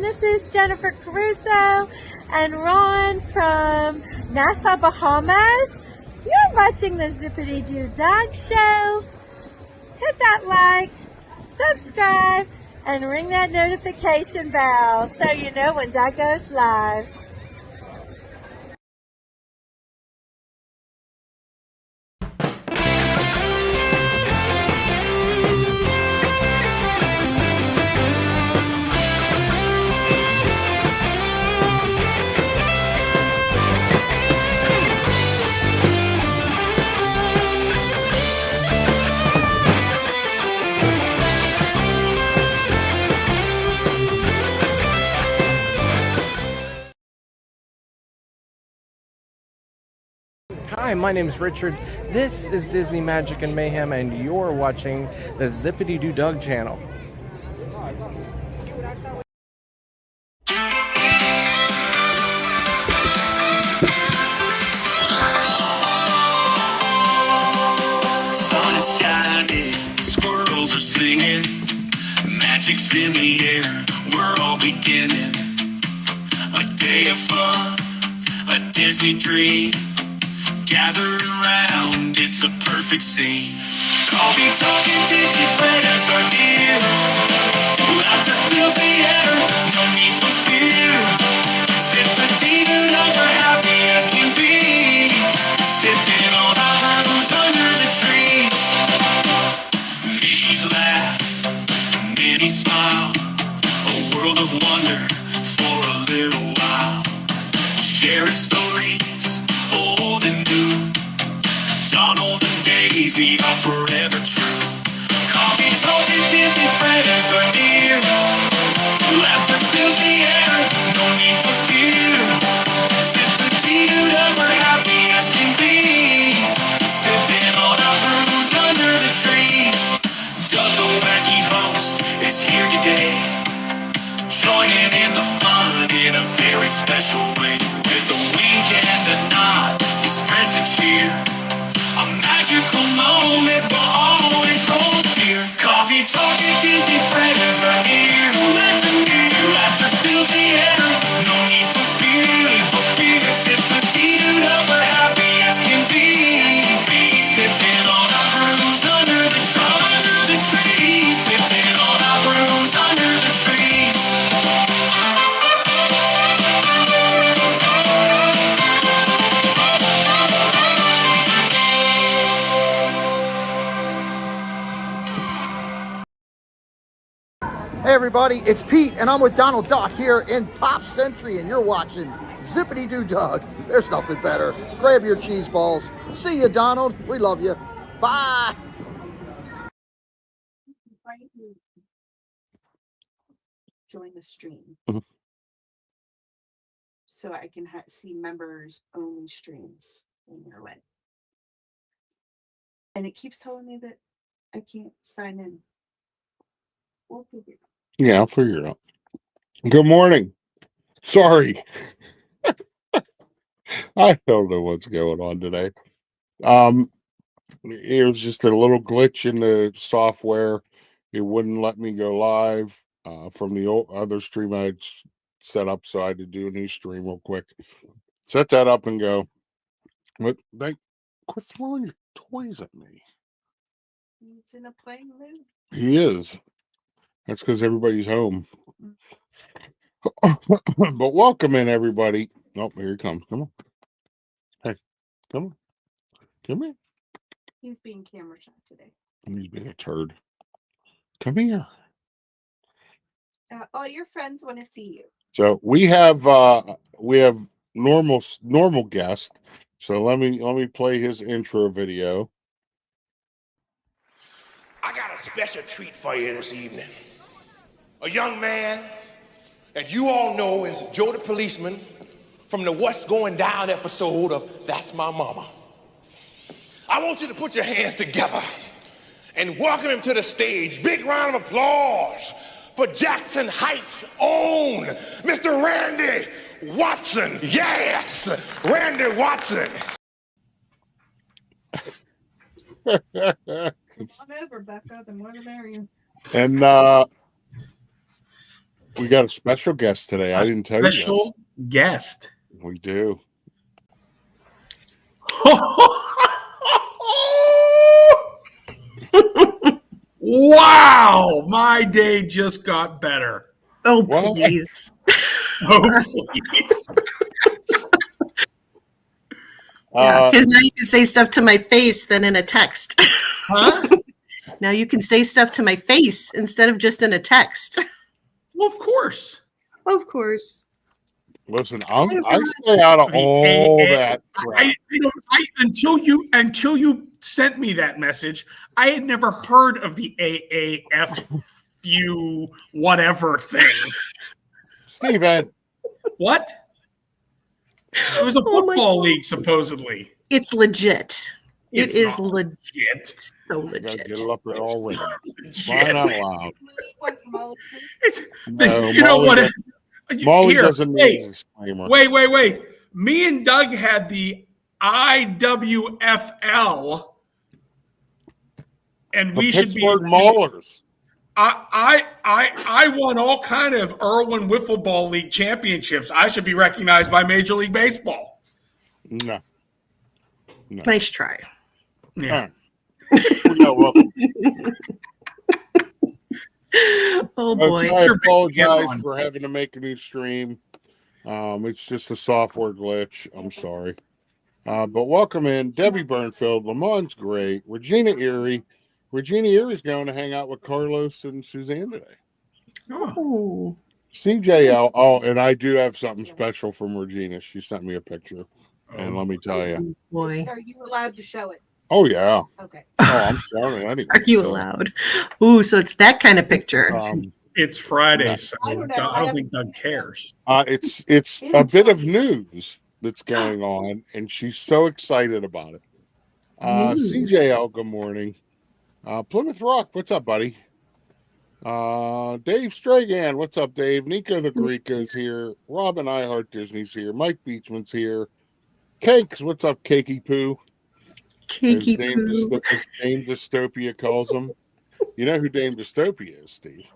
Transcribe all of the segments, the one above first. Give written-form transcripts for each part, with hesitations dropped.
this is Jennifer Caruso and Ron from Nassau, Bahamas. You're watching the Zip-a-Dee-Doo Dog Show. Hit that like, subscribe, and ring that notification bell so you know when Dog goes live. Hi, my name is Richard. This is Disney Magic and Mayhem, and you're watching the Zip-a-Dee-Doo Dog channel. Sun is shining, squirrels are singing, magic's in the air, we're all beginning. A day of fun, a Disney dream. Gathered around, it's a perfect scene. Coffee talking Disney friends are near. Laughter fills the air, no need for fear. Zip-a-Dee-Doo, we're happy as can be. Sipping on our brews under the trees. Mickey's laugh, Minnie smile. A world of wonder for a little while. Sharing stories, old and new. Donald and Daisy are forever true. Coffee talking Disney friends are near. Laughter fills the air, no need for fear. Zip-a-Dee-Doo, we're happy as can be. Sipping on our brews under the trees. Doug the wacky host is here today, joining in the fun in a very special way. With a wink and a nod, he spreads the cheer. A magical moment will always hold dear. Coffee talking Disney friends are here. Let's near. Laughter fills the air. No need for fear. Zip-a-Dee-Doo, we're happy as can be. Sipping on our brews under the trees. Sipping on our brews under the trees. Hey everybody, it's Pete and I'm with Donald Duck here in Pop Century and you're watching Zip-a-Dee-Doo Doug. There's nothing better. Grab your cheese balls. See you, Donald. We love you. Bye. Join the stream. Mhm. So I can see members only streams when you're away. And it keeps telling me that I can't sign in. We'll figure it out. Yeah, I'll figure it out. Good morning. Sorry. I don't know what's going on today. It was just a little glitch in the software. It wouldn't let me go live from the other stream I had set up, so I had to do a new stream real quick. Set that up and go. But quit throwing your toys at me. He's in a playing mood. He is. That's because everybody's home. But welcome in, everybody. Oh, here he comes. Come on. Hey, come on. Come here. He's being camera shot today. He's being a turd. Come here. All your friends want to see you. So we have normal guest. So let me play his intro video. I got a special treat for you this evening. A young man that you all know is Joe the Policeman from the What's Going Down episode of That's My Mama. I want you to put your hands together and welcome him to the stage. Big round of applause for Jackson Heights' own Mr. Randy Watson. Yes, Randy Watson. Come on over, Becca. The more the merrier. And We got a special guest today. I didn't tell you this. Special guest. We do. Wow, my day just got better. Oh, What? please. Oh, please. Because now you can say stuff to my face than in a text. Huh? Now you can say stuff to my face instead of just in a text. Well, of course. Of course. Listen, I stay out of all that crap. Until you sent me that message, I had never heard of the AAFU whatever thing. Steven. What? It was a Oh my football God. league, supposedly. It's legit. It's it is not legit. So I gotta legit. get it up there all winter. legit. Crying out loud. It's, No, you know Molly what? doesn't- Molly Here, doesn't need hey, a disclaimer. Wait. Me and Doug had the IWFL, and The we should be. Pittsburgh Maulers. I won all kind of Irwin Wiffle Ball League championships. I should be recognized by Major League Baseball. No. Nice try. Yeah. No, well, Oh boy. I Sure, apologize on. for having to make a new stream. It's just a software glitch. I'm sorry. But welcome in Debbie Burnfield, Lamont's great, Regina Erie. Regina Erie's going to hang out with Carlos and Suzanne today. Oh. CJL. Oh, and I do have something special from Regina. She sent me a picture. And let me tell you. Boy. Are you allowed to show it? Oh, yeah. Okay. Oh, I'm sorry. Anyway, Are you so, allowed? Ooh, so it's that kind of picture. It's Friday, Yeah. so I don't know. I don't think Doug cares. It's a bit of news that's going on, and she's so excited about it. News. CJL, good morning. Plymouth Rock, what's up, buddy? Dave Stragan, what's up, Dave? Nico the Greek is here. Robin iHeart Disney's here. Mike Beachman's here. Cakes, what's up, Cakey Poo? Cakey As Dame, poo. as Dame Dystopia calls him. You know who Dame Dystopia is, Steve?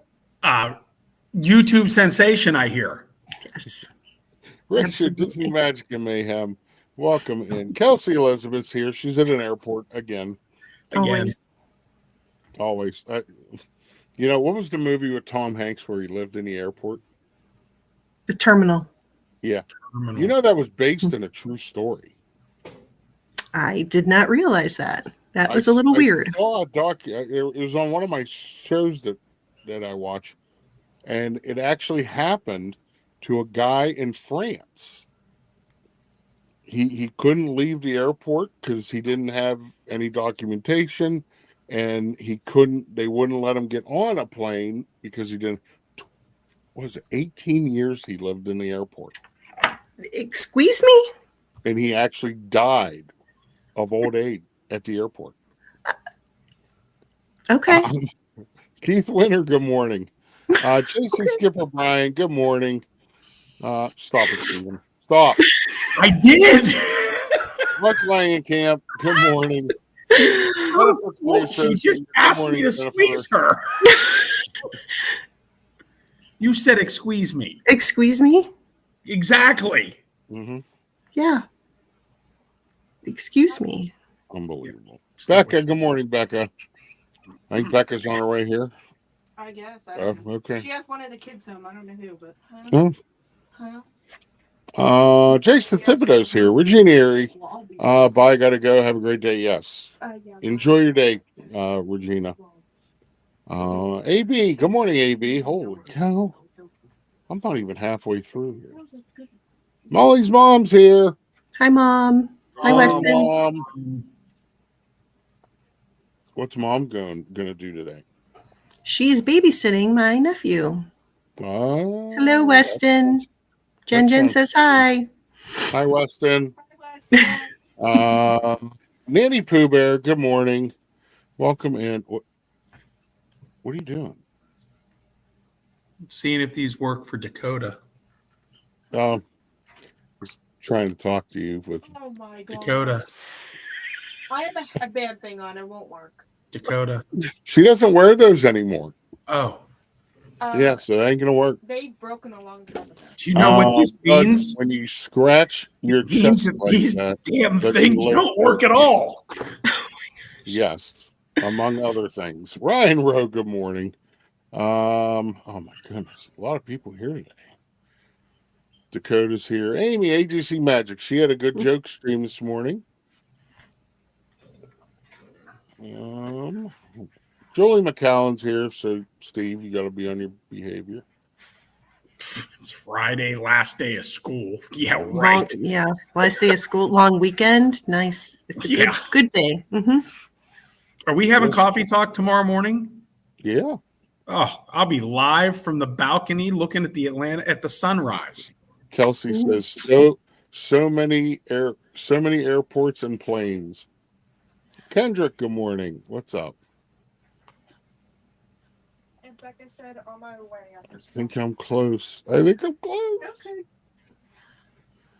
YouTube sensation, I hear. Yes. Richard, Absolutely. Disney Magic and Mayhem. Welcome in. Kelsey Elizabeth's here. She's at an airport again. Again, Always. Always. You know, what was the movie with Tom Hanks where he lived in the airport? The terminal. Yeah. You know, that was based in a true story. I did not realize that. That was a little weird. I saw a doc. It was on one of my shows that I watch, and it actually happened to a guy in France. He couldn't leave the airport because he didn't have any documentation, and they wouldn't let him get on a plane because he didn't. Was it 18 years he lived in the airport, Squeeze me? and he actually died of old age at the airport. Okay. Keith Winter, good morning. Jason Skipper Brian, good morning. Stop it, Stephen. Stop. I did. Mike Langenkamp, good morning. Well, she just asked me to squeeze her. You said "excuse me." Squeeze me? Exactly. Mm-hmm. Yeah. Excuse me. Unbelievable. Becca, good morning, Becca. I think Becca's on her way here. I guess. I don't know. Okay. She has one of the kids home. I don't know who, but. Jason Thibodeau's here. Regina Erie. Bye, gotta go. Have a great day. Yes. Enjoy your day, Regina. AB, good morning, AB. Holy cow. I'm not even halfway through here. Molly's mom's here. Hi, Mom. Hi, Weston. Mom. What's mom gonna do today? She's babysitting my nephew. Oh, Hello, Weston. Jen sounds says hi. Hi, Weston. Nanny Pooh Bear, good morning. Welcome in. What are you doing? Seeing if these work for Dakota. Just trying to talk to you with Oh my god. Dakota. I have a bad thing on. It won't work. Dakota. She doesn't wear those anymore. Oh. Yeah, so it ain't gonna work. They've broken a long time ago. Do you know what this Doug, means? when you scratch your It means chest that like these that, damn that things you don't work at all. Yes, among other things. Ryan Rowe, good morning. Oh my goodness, a lot of people here today. Dakota's here. Amy, AGC Magic. She had a good joke stream this morning. Julie McCallan's here, so Steve, you got to be on your behavior. It's Friday, last day of school. Yeah, right. Last day of school, long weekend. Nice. It's a good day. Mm-hmm. Are we having coffee talk tomorrow morning? Yeah. Oh, I'll be live from the balcony looking at the sunrise. Kelsey says so many airports and planes. Kendrick, good morning. What's up? And Becca said, on my way. I think I'm close. Okay.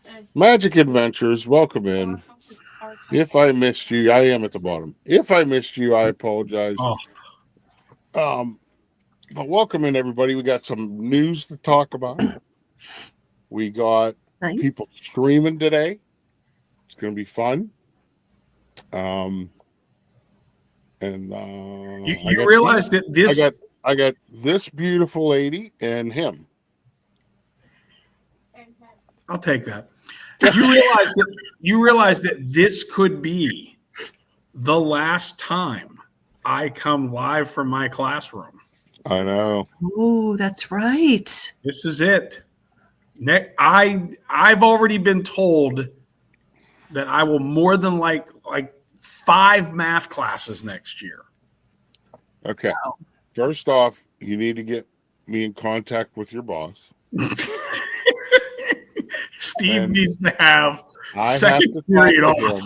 And Magic Adventures, welcome in. If I missed you, I am at the bottom. If I missed you, I apologize. But welcome in, everybody. We got some news to talk about. We got people streaming today. It's going to be fun. You realize that this I got this beautiful lady and him. I'll take that. You realize that this could be the last time I come live from my classroom. I know. Oh, that's right. This is it. I've already been told that I will more than like 5 math classes next year. Okay. Wow. First off, you need to get me in contact with your boss. Steve needs to have second period off.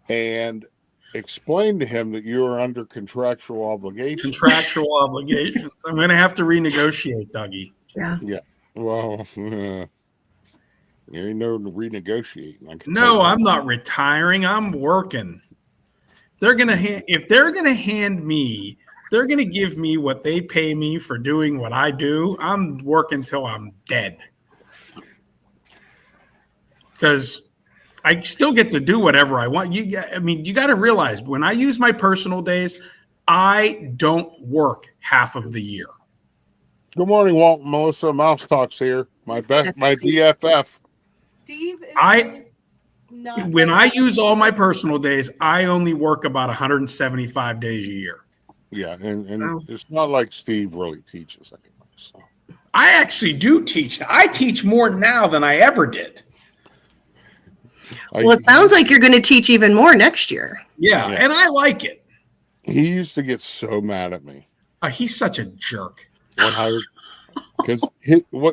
And explain to him that you are under contractual obligations. I'm going to have to renegotiate, Dougie. Yeah. Well, there ain't no renegotiating. No, I'm not retiring. I'm working. If they're gonna give me what they pay me for doing what I do, I'm working till I'm dead. Because I still get to do whatever I want. You got to realize when I use my personal days, I don't work half of the year. Good morning, Walt and Melissa. Mouse Talks here. My BFF. Steve is when I use all my personal days, I only work about 175 days a year. Yeah, and it's not like Steve really teaches anymore. So. I actually do teach. I teach more now than I ever did. Well, it sounds like you're going to teach even more next year. Yeah, and I like it. He used to get so mad at me. He's such a jerk. Because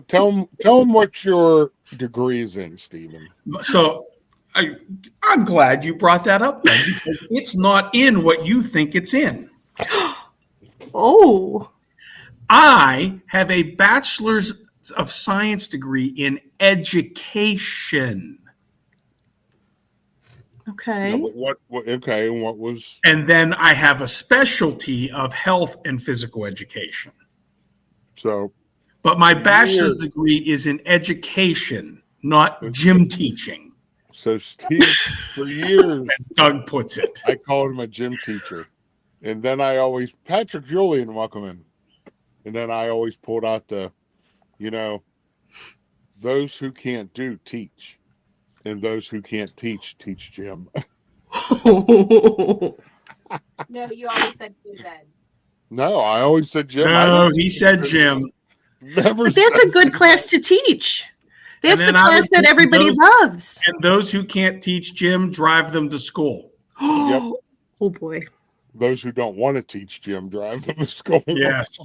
tell him what your degree's in, Stephen. So I'm glad you brought that up then, because it's not in what you think it's in. Oh. I have a bachelor's of science degree in education. Okay. Okay, and what was? And then I have a specialty of health and physical education. But my bachelor's degree is in education, not gym teaching. So Steve, for years, as Doug puts it, I called him a gym teacher, and then Patrick Julian, welcome in, and then I always pulled out those who can't do teach, and those who can't teach gym. No, you always said phys ed. No, I always said gym. No, he said gym. But that's a good class to teach. That's the class that everybody loves. And those who can't teach gym, drive them to school. Yep. Oh, boy. Those who don't want to teach gym, drive them to school. Yes.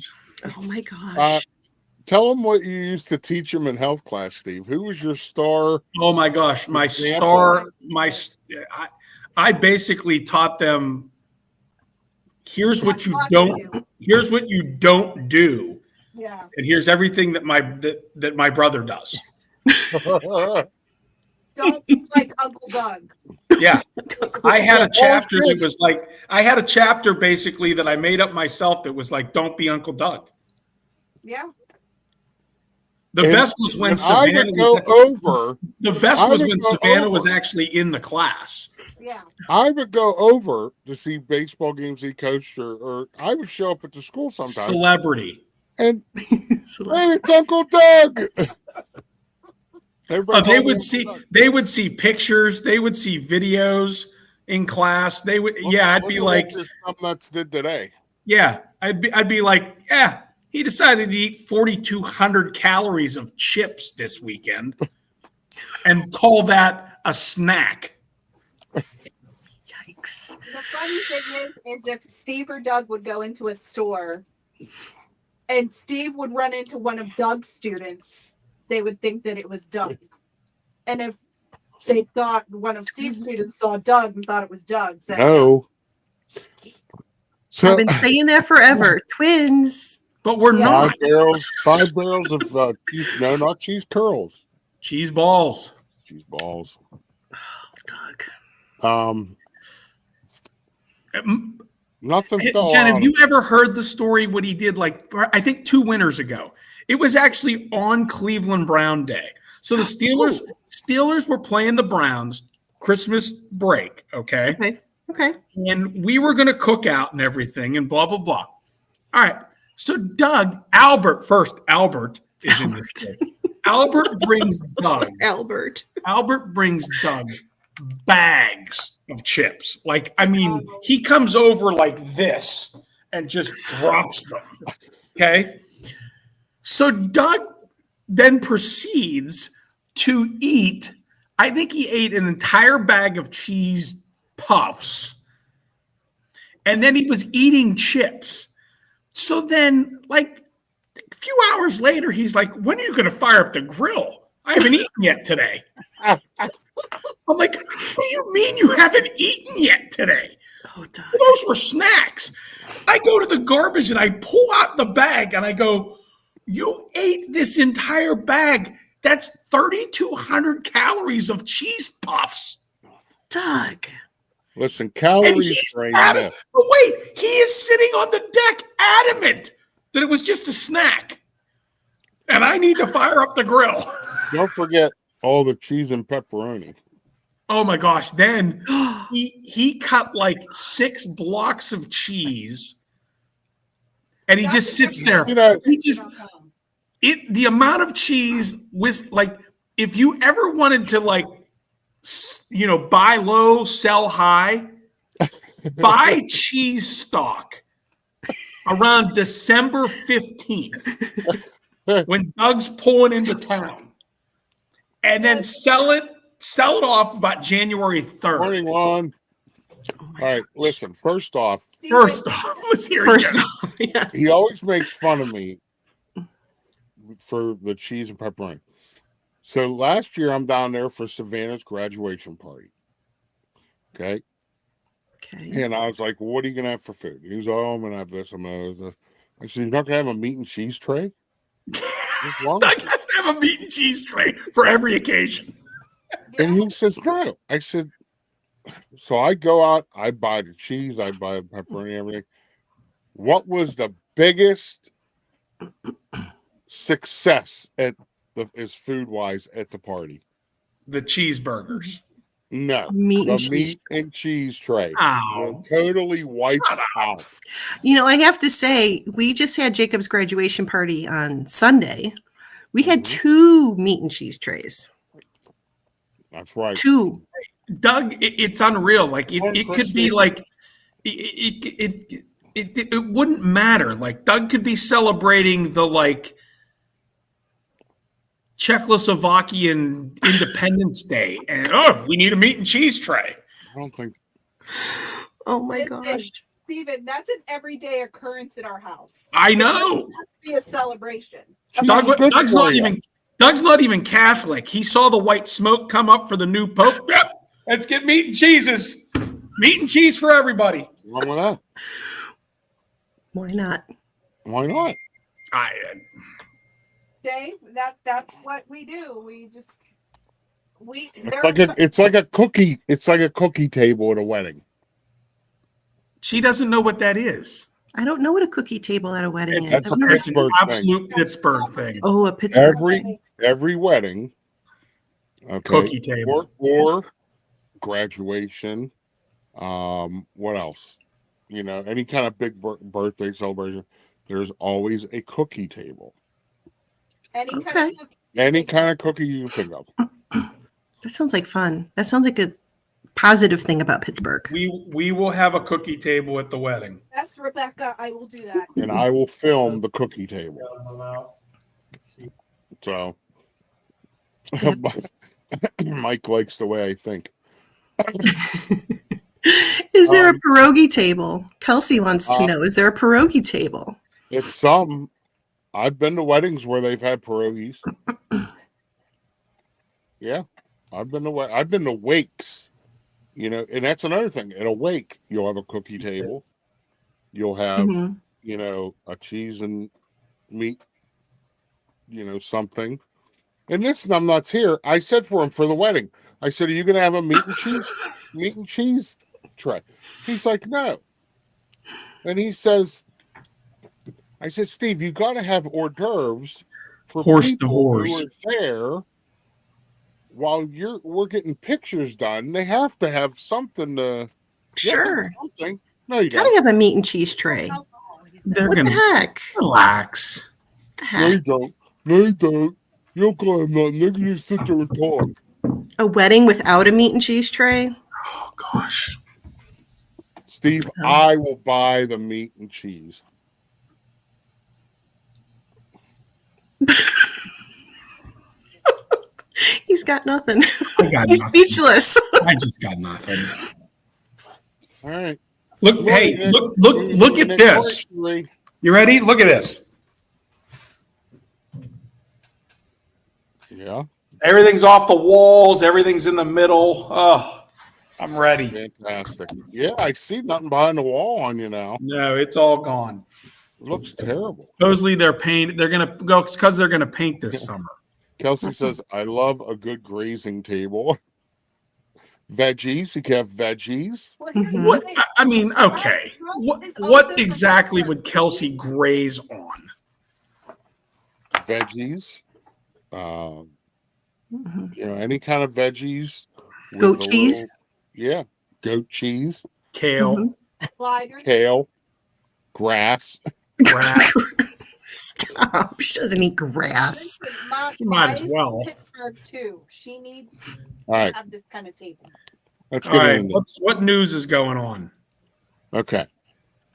Oh, my gosh. Tell them what you used to teach them in health class, Steve. Who was your star? Oh, my gosh. My example? I basically taught them, here's what you don't do. Yeah. And here's everything that my brother does. Don't be like Uncle Doug. Yeah. I had a chapter that was like, basically that I made up myself that was like, don't be Uncle Doug. Yeah. The best was when I Savannah would go over. The best I was would when go Savannah over. was actually in the class. Yeah. I would go over to see baseball games he coached, or I would show up at the school sometimes. Celebrity. And hey, it's Uncle Doug. They would see pictures, they would see videos in class. They would I'd be like, what nuts did today. Yeah, I'd be like, yeah, he decided to eat 4,200 calories of chips this weekend and call that a snack. Yikes. The funny thing is if Steve or Doug would go into a store and Steve would run into one of Doug's students, they would think that it was Doug. And if they thought one of Steve's students saw Doug and thought it was Doug. No. So, I've been saying that forever. Twins. But we're not. 5 barrels of cheese. No, not cheese curls. Cheese balls. Cheese balls. Doug. Nothing fell Jen, out. have you ever heard the story what he did I think 2 winters ago? It was actually on Cleveland Brown Day. So the Steelers were playing the Browns Christmas break, okay? Okay. And we were going to cook out and everything and blah, blah, blah. All right. So Albert is in this thing. Albert brings Doug. Albert brings Doug bags of chips. He comes over like this and just drops them. Okay. So Doug then proceeds to eat, I think he ate an entire bag of cheese puffs. And then he was eating chips. So then, a few hours later, he's like, when are you going to fire up the grill? I haven't eaten yet today. I'm like, what do you mean you haven't eaten yet today? Those were snacks. I go to the garbage and I pull out the bag and I go, you ate this entire bag. That's 3,200 calories of cheese puffs. Doug. Listen, calories are adamant. But wait, he is sitting on the deck adamant that it was just a snack. And I need to fire up the grill. Don't forget all the cheese and pepperoni. Oh my gosh. Then he cut 6 blocks of cheese and he just sits there. The amount of cheese was if you ever wanted to buy low, sell high, buy cheese stock around December 15th when Doug's pulling into town, and then sell it off about January 3rd. Morning, Juan. All right, listen. First off, let's hear it. He always makes fun of me for the cheese and pepperoni. So last year, I'm down there for Savannah's graduation party. Okay. And I was like, well, what are you going to have for food? He was, I'm going to have this. I'm going to have this. I said, you're not going to have a meat and cheese tray? Doug has to have a meat and cheese tray for every occasion. And he says, no. I said, so I go out, I buy the cheese, I buy the pepperoni, everything. What was the biggest success is food wise at the party? The cheeseburgers. No, meat and cheese tray. Oh, totally wiped out. I have to say, we just had Jacob's graduation party on Sunday. We had 2 meat and cheese trays. That's right. 2. Doug, it's unreal. It could be it wouldn't matter. Doug could be celebrating the Czechoslovakian Independence Day, and we need a meat and cheese tray. I don't think. Oh my gosh, Steven, that's an everyday occurrence in our house. I know. It has to be a celebration. Doug's not even Catholic. He saw the white smoke come up for the new pope. Yep, let's get meat and cheeses. Meat and cheese for everybody. Why not? Why not? Why not? Dave, that's what we do. It's like a cookie. It's like a cookie table at a wedding. She doesn't know what that is. I don't know what a cookie table at a wedding is. That's a I've never It's seen. an Pittsburgh thing. absolute Pittsburgh thing. Oh, a Pittsburgh. Every wedding, okay, Cookie table. or graduation. What else? You know, any kind of big birthday celebration. There's always a cookie table. Any Okay. kind of cookie. Any kind of cookie you can think of. That sounds like fun. That sounds like a positive thing about Pittsburgh. We will have a cookie table at the wedding. That's Rebecca. I will do that. And I will film the cookie table. So Mike likes the way I think. Is there a pierogi table? Kelsey wants to know. Is there a pierogi table? It's some. I've been to weddings where they've had pierogies. Yeah, I've been to wakes. You know, and that's another thing. At a wake, you'll have a cookie table. You'll have, you know, a cheese and meat, you know, something. And this numbnuts here, I said for him for the wedding, I said, "Are you going to have a meat and cheese tray?" He's like, "No." And he says, I said, "Steve, you got to have hors d'oeuvres for Horse people divorce. who are there while we're getting pictures done. They have to have something to Sure. something." No, you Gotta don't. have a meat and cheese tray. They're What gonna the heck? relax. What the No, you heck? don't. No, you don't. You don't gotta have nothing. They can just sit there and talk. A wedding without a meat and cheese tray? Oh gosh. Steve, I will buy the meat and cheese. He's got nothing. I got He's nothing. speechless. I just got nothing. All right. Look, hey, look at this. You ready? Look at this. Yeah. Everything's off the walls. Everything's in the middle. Oh, I'm ready. Fantastic. Yeah, I see nothing behind the wall on you now. No, it's all gone. It looks terrible. Supposedly they're gonna go because they're gonna paint this summer. Kelsey says, "I love a good grazing table." Veggies, you can have veggies. What? I mean, okay. What exactly would Kelsey graze on? Veggies. You know, any kind of veggies. with Goat a cheese? Yeah. Goat cheese. Kale. Kale. Grass. Grass. Stop. She doesn't eat grass. You might as well. Pittsburgh too. She needs All right. to have this kind of table. Let's All get right. into What news is going on? Okay.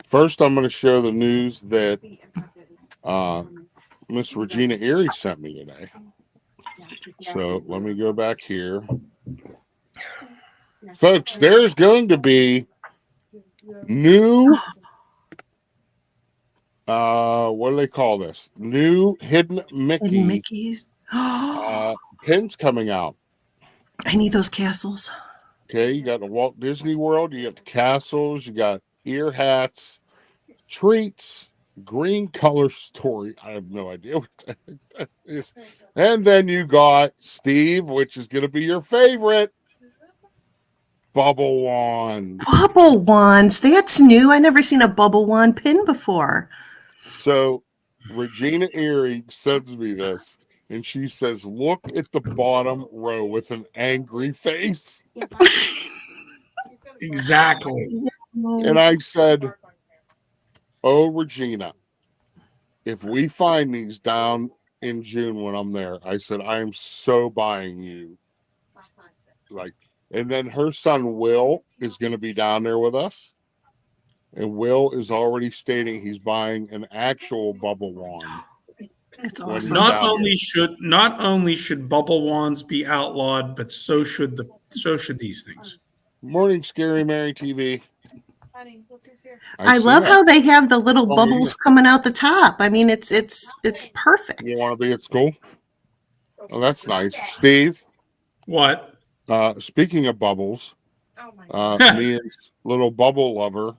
First, I'm going to show the news that Miss Regina Erie sent me today. So let me go back here. Folks, there's going to be new, what do they call this? New Hidden Mickey Mickey's. pins coming out. I need those castles. Okay, you got the Walt Disney World, you got the castles, you got ear hats, treats, green color story. I have no idea what that is. And then you got Steve, which is going to be your favorite, bubble wand. Bubble wands. That's new. I never seen a bubble wand pin before. So Regina Erie sends me this, and she says, "Look at the bottom row with an angry face." Exactly. And I said, "Oh, Regina, if we find these down in June when I'm there," I said, "I am so buying you." Like, and then her son Will is going to be down there with us. And Will is already stating he's buying an actual bubble wand. That's when he's awesome. Not down only should bubble wands be outlawed, but so should these things. Morning, Scary Mary TV. I see love that. how they have the little Oh, bubbles coming out the top. I mean, it's perfect. You want to be at school? Oh, that's nice. Steve, What? speaking of bubbles, Mia's little bubble lover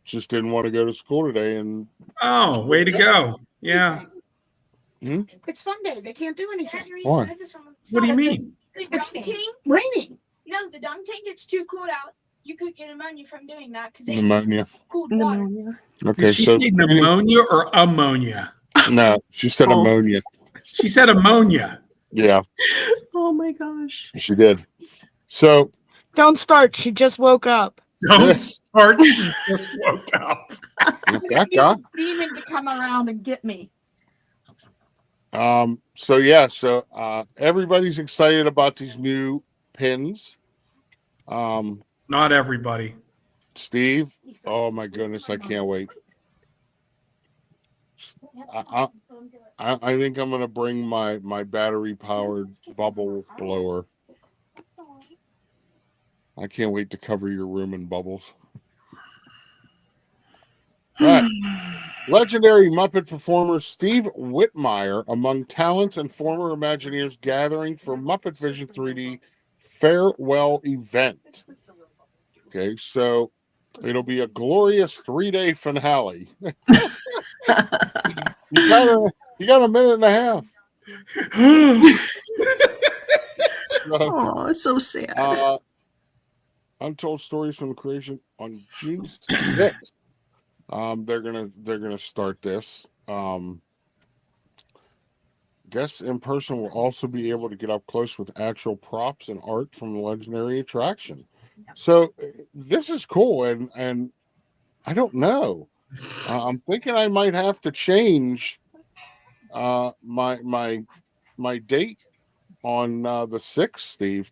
just didn't want to go to school today. And Oh, way to go. Yeah. It's fun day. They can't do anything. Why? What do you mean? It's raining. No, the dumb tank gets too cold out. You could get pneumonia from doing that because Pneumonia. cooled water. Pneumonia. Okay, Did she so say pneumonia or ammonia? no, she said Both. ammonia. She said ammonia. Yeah, Oh my gosh. she did. So Don't start. She just woke up. Don't start. She just woke up. that guy. Demon to come around and get me. So everybody's excited about these new pins. Not everybody. Steve, oh my goodness, I can't wait. I think I'm gonna bring my battery powered bubble blower. I can't wait to cover your room in bubbles. All right. Legendary Muppet performer Steve Whitmire among talents and former Imagineers gathering for MuppetVision 3D farewell event. Okay, so it'll be a glorious 3-day finale. you got a minute and a half. Oh, it's so sad. Untold Stories from Creation on June 6th. They're gonna start this. Guests in person will also be able to get up close with actual props and art from the legendary attraction. So this is cool, and I don't know. I'm thinking I might have to change my date on the 6th, Steve,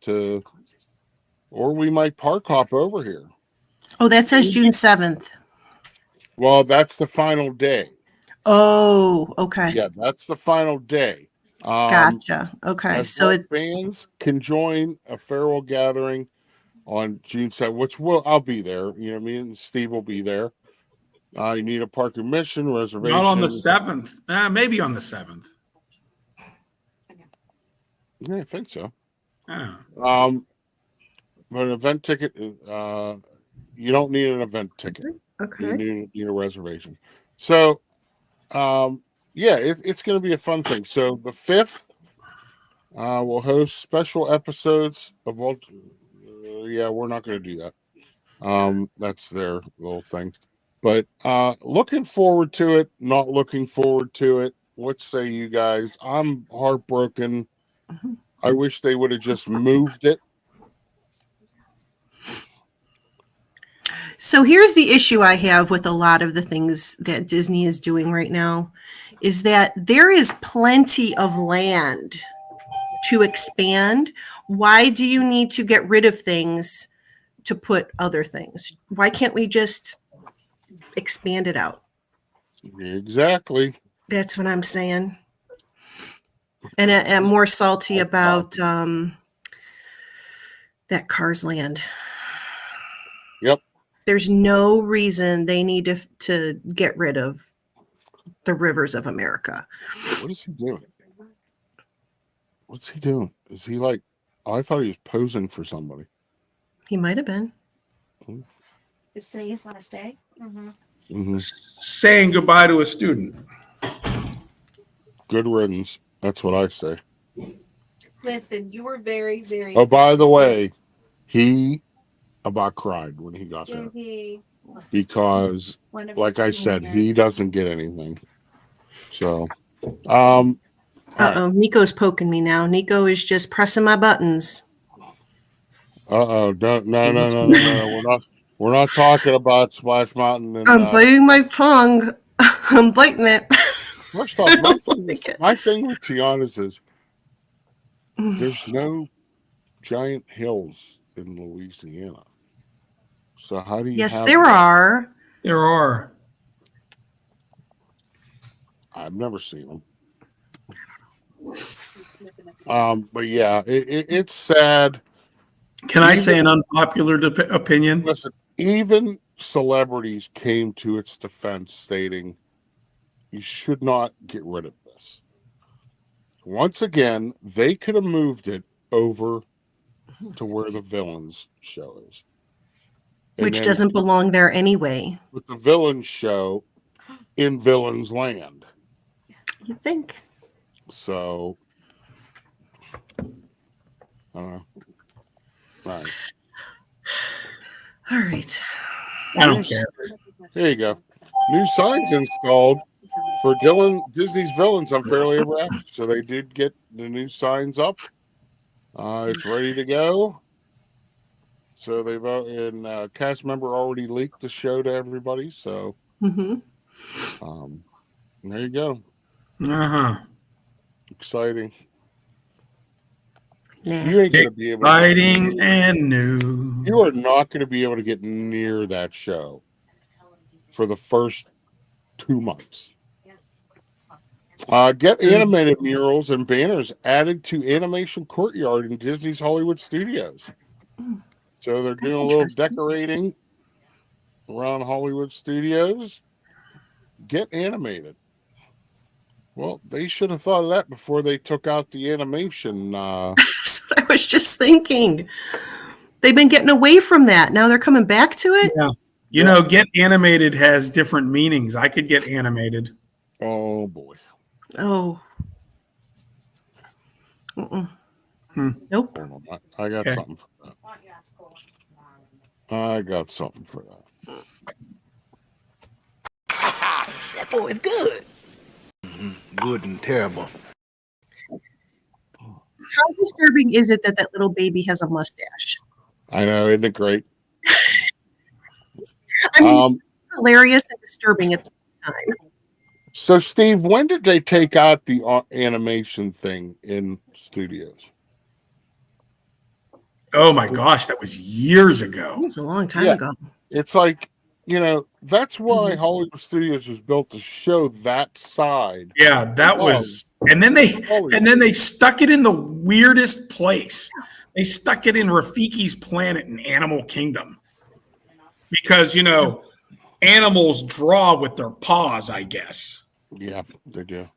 or we might park hop over here. Oh, that says June 7th. Well, that's the final day. Oh, okay. Yeah, that's the final day. Gotcha. Okay. So fans can join a farewell gathering on June 7th, which I'll be there. You know, me and Steve will be there. You need a park admission reservation. Not on the 7th. Maybe on the 7th. Yeah, I think so. Oh. But an event ticket, you don't need an event ticket. Okay. You need a reservation. So, it's going to be a fun thing. So the 5th, we'll host special episodes of we're not going to do that. That's their little thing. But looking forward to it, not looking forward to it. What say you guys? I'm heartbroken. I wish they would have just moved it. So here's the issue I have with a lot of the things that Disney is doing right now is that there is plenty of land to expand. Why do you need to get rid of things to put other things? Why can't we just expand it out? Exactly. That's what I'm saying. And I'm more salty about that Cars Land. Yep. There's no reason they need to get rid of the rivers of America. What is he doing? What's he doing? Is he like, I thought he was posing for somebody. He might have been. Is today his last day? Mm-hmm. Mm-hmm. Saying goodbye to a student. Good riddance. That's what I say. Listen, you were very, very. Oh, by the way, he about cried when he got there because, like I said, he doesn't get anything. So, Nico's poking me now. Nico is just pressing my buttons. No. We're not talking about Splash Mountain. And, I'm biting my tongue. I'm biting it. First off, my thing with Tiana's is there's no giant hills in Louisiana. So how do you? Yes, there are. There are. I've never seen them. But yeah, it's sad. Can I say an unpopular opinion? Listen, even celebrities came to its defense, stating you should not get rid of this. Once again, they could have moved it over to where the Villains show is. Which doesn't belong there anyway. With the Villains show in Villains Land. You think? So, I don't know. Right. All right. I don't care. There you go. New signs installed for Disney's Villains on Fairly Ever After. So they did get the new signs up. It's ready to go. So they've cast member already leaked the show to everybody. So there you go. Exciting. Yeah. You ain't gonna be able. Exciting and new. You are not going to be able to get near that show for the first 2 months. Get animated murals and banners added to Animation Courtyard in Disney's Hollywood Studios. So they're doing a little decorating around Hollywood Studios. Get animated. Well, they should have thought of that before they took out the animation. That's what I was just thinking. They've been getting away from that. Now they're coming back to it. Yeah. You know, get animated has different meanings. I could get animated. Oh boy. Oh. Nope. I got something for that. I got something for that. That boy is good. Good and terrible. How disturbing is it that little baby has a mustache? I know, isn't it great? I mean, hilarious and disturbing at the same time. So, Steve, when did they take out the animation thing in studios? Oh my gosh, that was years ago. It was a long time ago. It's like, that's why Hollywood Studios was built to show that side. Yeah, that was, and then they stuck it in the weirdest place. They stuck it in Rafiki's Planet in Animal Kingdom because animals draw with their paws, I guess. Yeah, they do.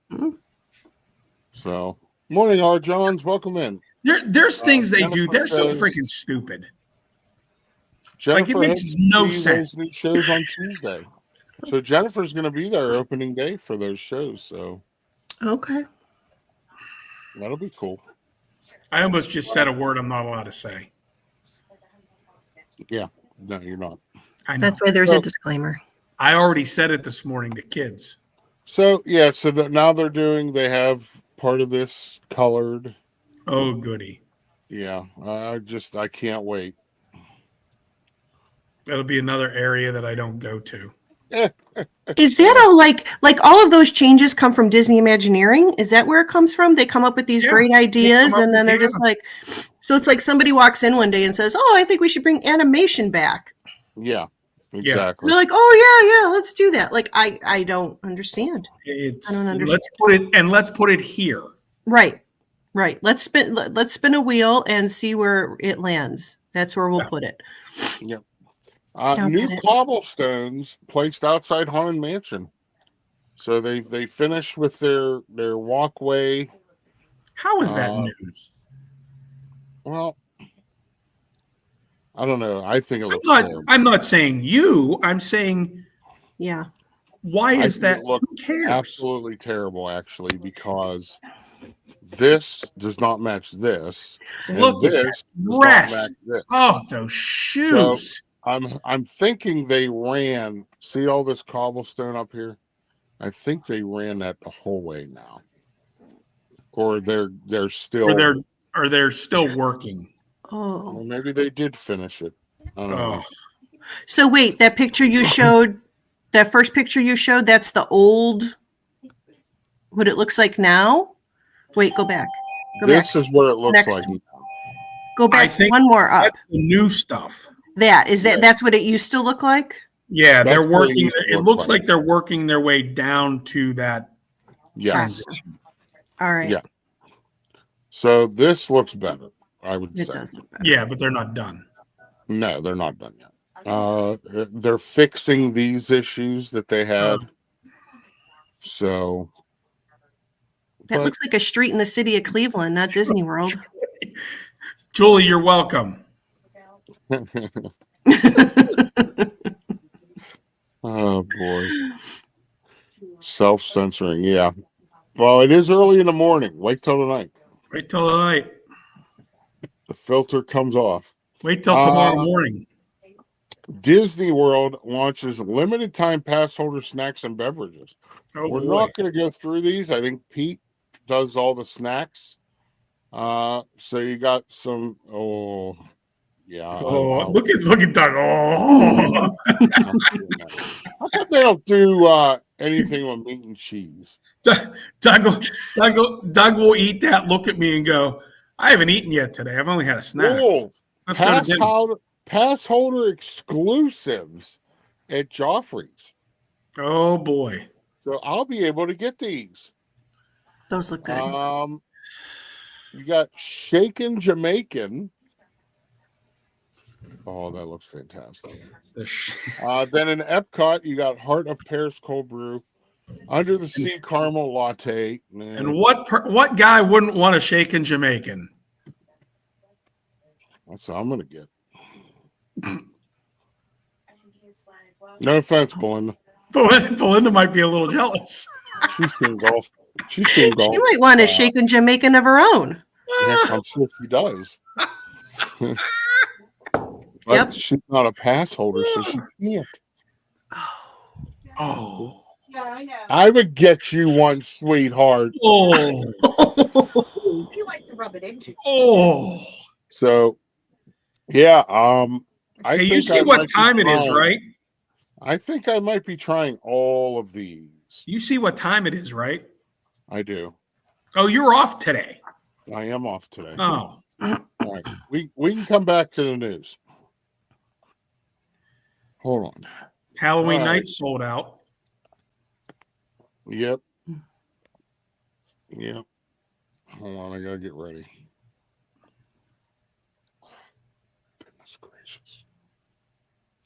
So, morning, R. Johns. Welcome in. There's things they do. They're so says- freaking stupid. Jennifer Like, it makes no has sense. these shows on Tuesday. So Jennifer's going to be there opening day for those shows. So Okay. that'll be cool. I almost just said a word I'm not allowed to say. Yeah. No, you're not. I know. That's why there's a disclaimer. I already said it this morning to kids. So, yeah. So now they have part of this colored. Oh, goody. Yeah. I can't wait. That'll be another area that I don't go to. Is that all like all of those changes come from Disney Imagineering? Is that where it comes from? They come up with these great ideas and then they're just like, so it's like somebody walks in one day and says, "Oh, I think we should bring animation back." Yeah, exactly. They're like, "Oh yeah, let's do that." Like I don't understand. I don't understand. Let's put it here. Right. Let's spin a wheel and see where it lands. That's where we'll put it. Yep. New cobblestones placed outside Haunted Mansion. So they finished with their walkway. How is that news? Well, I don't know. I think it looks terrible. I'm not saying you. I'm saying, yeah. Why is that? Who cares? Absolutely terrible, actually, because this does not match this. Look and at this that does dress. not match this. Oh, those shoes. So, I'm thinking they ran. See all this cobblestone up here? I think they ran that the whole way now, or they're still, or they're still working. Oh, well, maybe they did finish it. I don't know. So wait, that picture you showed, that first picture you showed, that's the old. What it looks like now? Wait, go back. This is what it looks like. Go back one more up. That's the new stuff. That's what it used to look like? Yeah, That's they're working. It looks like. like they're working their way down to that transition. All right. Yeah. So this looks better, I would say. It does look better. Yeah, but they're not done. No, they're not done yet. They're fixing these issues that they had. So that looks like a street in the city of Cleveland, not Disney World. Julie, you're welcome. Oh boy. Self-censoring, yeah. Well, it is early in the morning. Wait till tonight. Wait till tonight. The filter comes off. Wait till tomorrow morning. Disney World launches limited time pass holder snacks and beverages. Oh, We're boy. not going to go through these. I think Pete does all the snacks. So you got some. Oh, yeah. Oh, look at Doug. Oh, How come they don't do anything with meat and cheese? Doug will eat that, look at me, and go, I haven't eaten yet today. I've only had a snack. Oh, Let's go to dinner. pass holder exclusives at Joffrey's. Oh, boy. So I'll be able to get these. Those look good. You got Shaken Jamaican. Oh, that looks fantastic. Then in Epcot, you got Heart of Pears Cold Brew, Under the Sea Caramel Latte. And what guy wouldn't want a shaken Jamaican? That's what I'm going to get. No offense, Belinda. Belinda might be a little jealous. She's doing golf. She's doing golf. She might want a shaken Jamaican of her own. Yes, I'm sure she does. But she's not a pass holder, so she can't. Oh. Yeah, I know. I would get you one, sweetheart. Oh. You like to rub it into. Oh. So, yeah. Hey, you see what time it is, right? I think I might be trying all of these. You see what time it is, right? I do. Oh, you're off today. I am off today. Oh. All right. We can come back to the news. Hold on. Halloween night sold out. Yep. Yep. Hold on, I gotta get ready. Goodness gracious.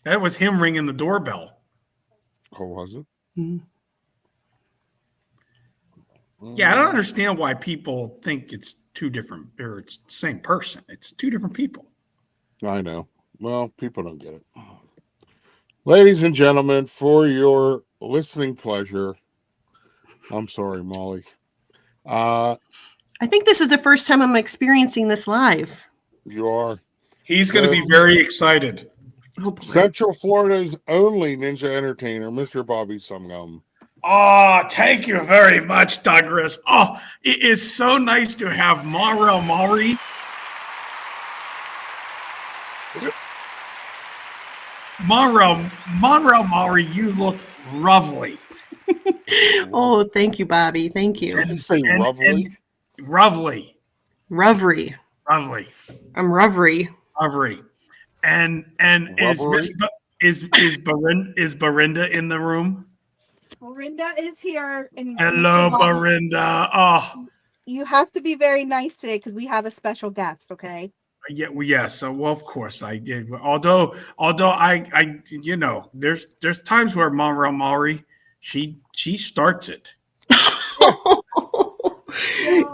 That was him ringing the doorbell. Oh, was it? Mm-hmm. Yeah, I don't understand why people think it's two different, or it's the same person. It's two different people. I know. Well, people don't get it. Ladies and gentlemen, for your listening pleasure, I'm sorry, Molly. I think this is the first time I'm experiencing this live. You are. He's going to be very excited. Oh, boy. Central Florida's only ninja entertainer, Mr. Bobby Sumgum. Oh, thank you very much, Douglas. Oh, it is so nice to have Maurel Maury. Maurel Maury, you look lovely. Oh, thank you, Bobby. Thank you. Did you say lovely? Lovely. Rovery. Lovely. I'm Rovery. Lovely. And is Barinda in the room? Dorinda is here. And Hello, Barinda. Oh, you have to be very nice today because we have a special guest. Okay. yeah, well, yes. Well, of course I did. Although I, you know, there's times where Maurel Maury, she starts it.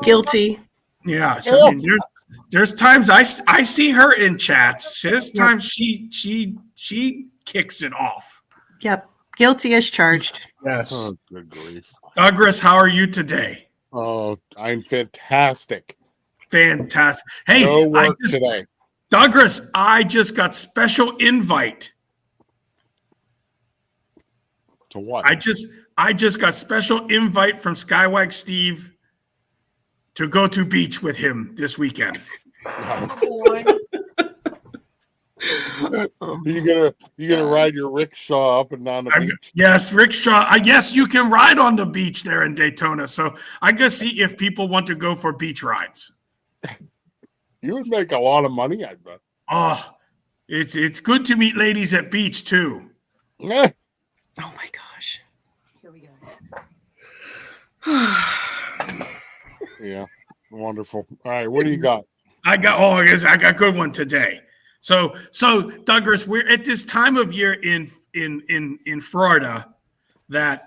Guilty. Yeah. So, I mean, there's times I see her in chats. There's times she kicks it off. Yep. Guilty as charged. Yes. Oh, good grief. Douglas, how are you today? Oh, I'm fantastic. Fantastic. Hey, No work today. Douglas, I just got special invite. To what? I just got special invite from Skywag Steve to go to beach with him this weekend. You gonna ride your rickshaw up and down the beach? Yes, rickshaw. Yes, you can ride on the beach there in Daytona. So I guess see if people want to go for beach rides. You would make a lot of money, I bet. Oh, it's good to meet ladies at beach too. Eh. Oh my gosh. Here we go. Yeah, wonderful. All right, what do you got? I got a good one today. So Douglas, we're at this time of year in Florida that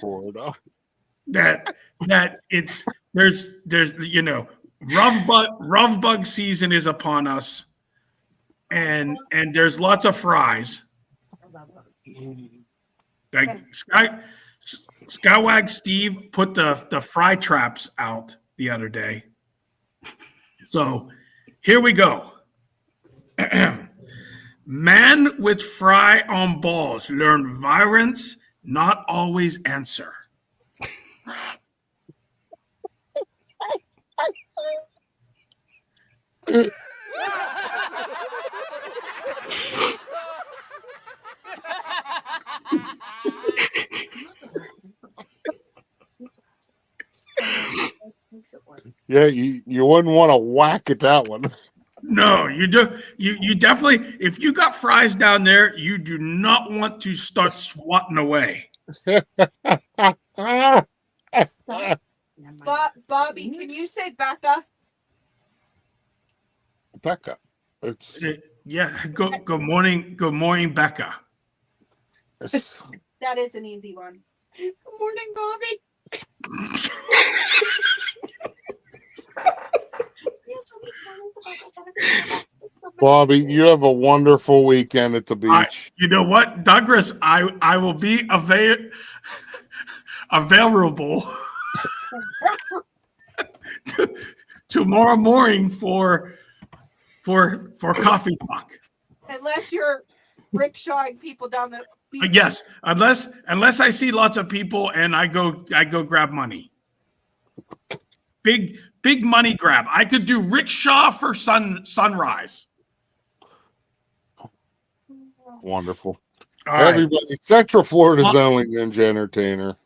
it's there's you know rough bug season is upon us, and there's lots of fries. Like Skywag Steve put the fry traps out the other day. So here we go. Man with fry on balls. Learn violence, not always answer. Yeah, you wouldn't want to whack at that one. No, you do. You definitely. If you got fries down there, you do not want to start swatting away. Bobby, can you say Becca? Becca. It's Yeah. Good morning. Good morning, Becca. That is an easy one. Good morning, Bobby. Bobby, you have a wonderful weekend at the beach. You know what, Douglas? I will be available tomorrow morning for coffee talk. Unless you're rickshawing people down the beach. Yes, unless I see lots of people and I go grab money. Big money grab. I could do rickshaw for sunrise. Wonderful. All right. Everybody, Central Florida's only ninja entertainer,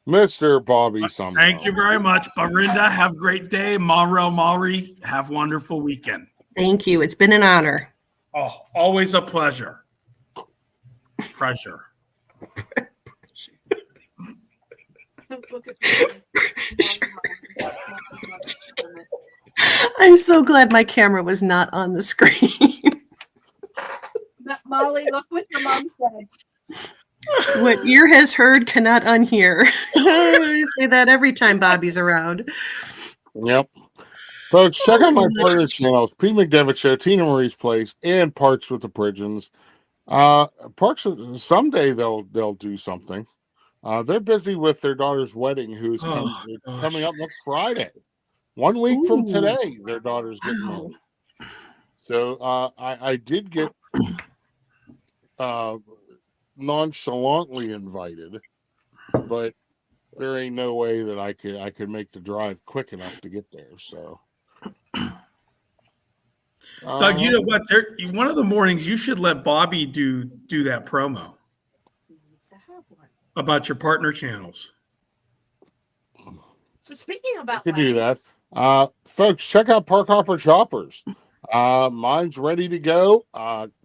Mr. Bobby Summer. Thank you very much, Barinda. Have a great day. Maurel Maury, have a wonderful weekend. Thank you. It's been an honor. Oh, always a pleasure. Pleasure. I'm so glad my camera was not on the screen. Molly, look what your mom said. What ear has heard cannot unhear. I say that every time Bobby's around. Yep. Folks, check out my partner channels, Pete McDevitt Show, Tina Marie's Place, and Parks with the Pridgens. Parks, someday they'll do something. They're busy with their daughter's wedding, who's coming up next Friday. 1 week from today, their daughter's getting married. So I did get nonchalantly invited, but there ain't no way that I could make the drive quick enough to get there. So, Doug, you know what? One of the mornings you should let Bobby do that promo about your partner channels. So speaking about could do that. Folks, check out Park Hopper Choppers. Mine's ready to go.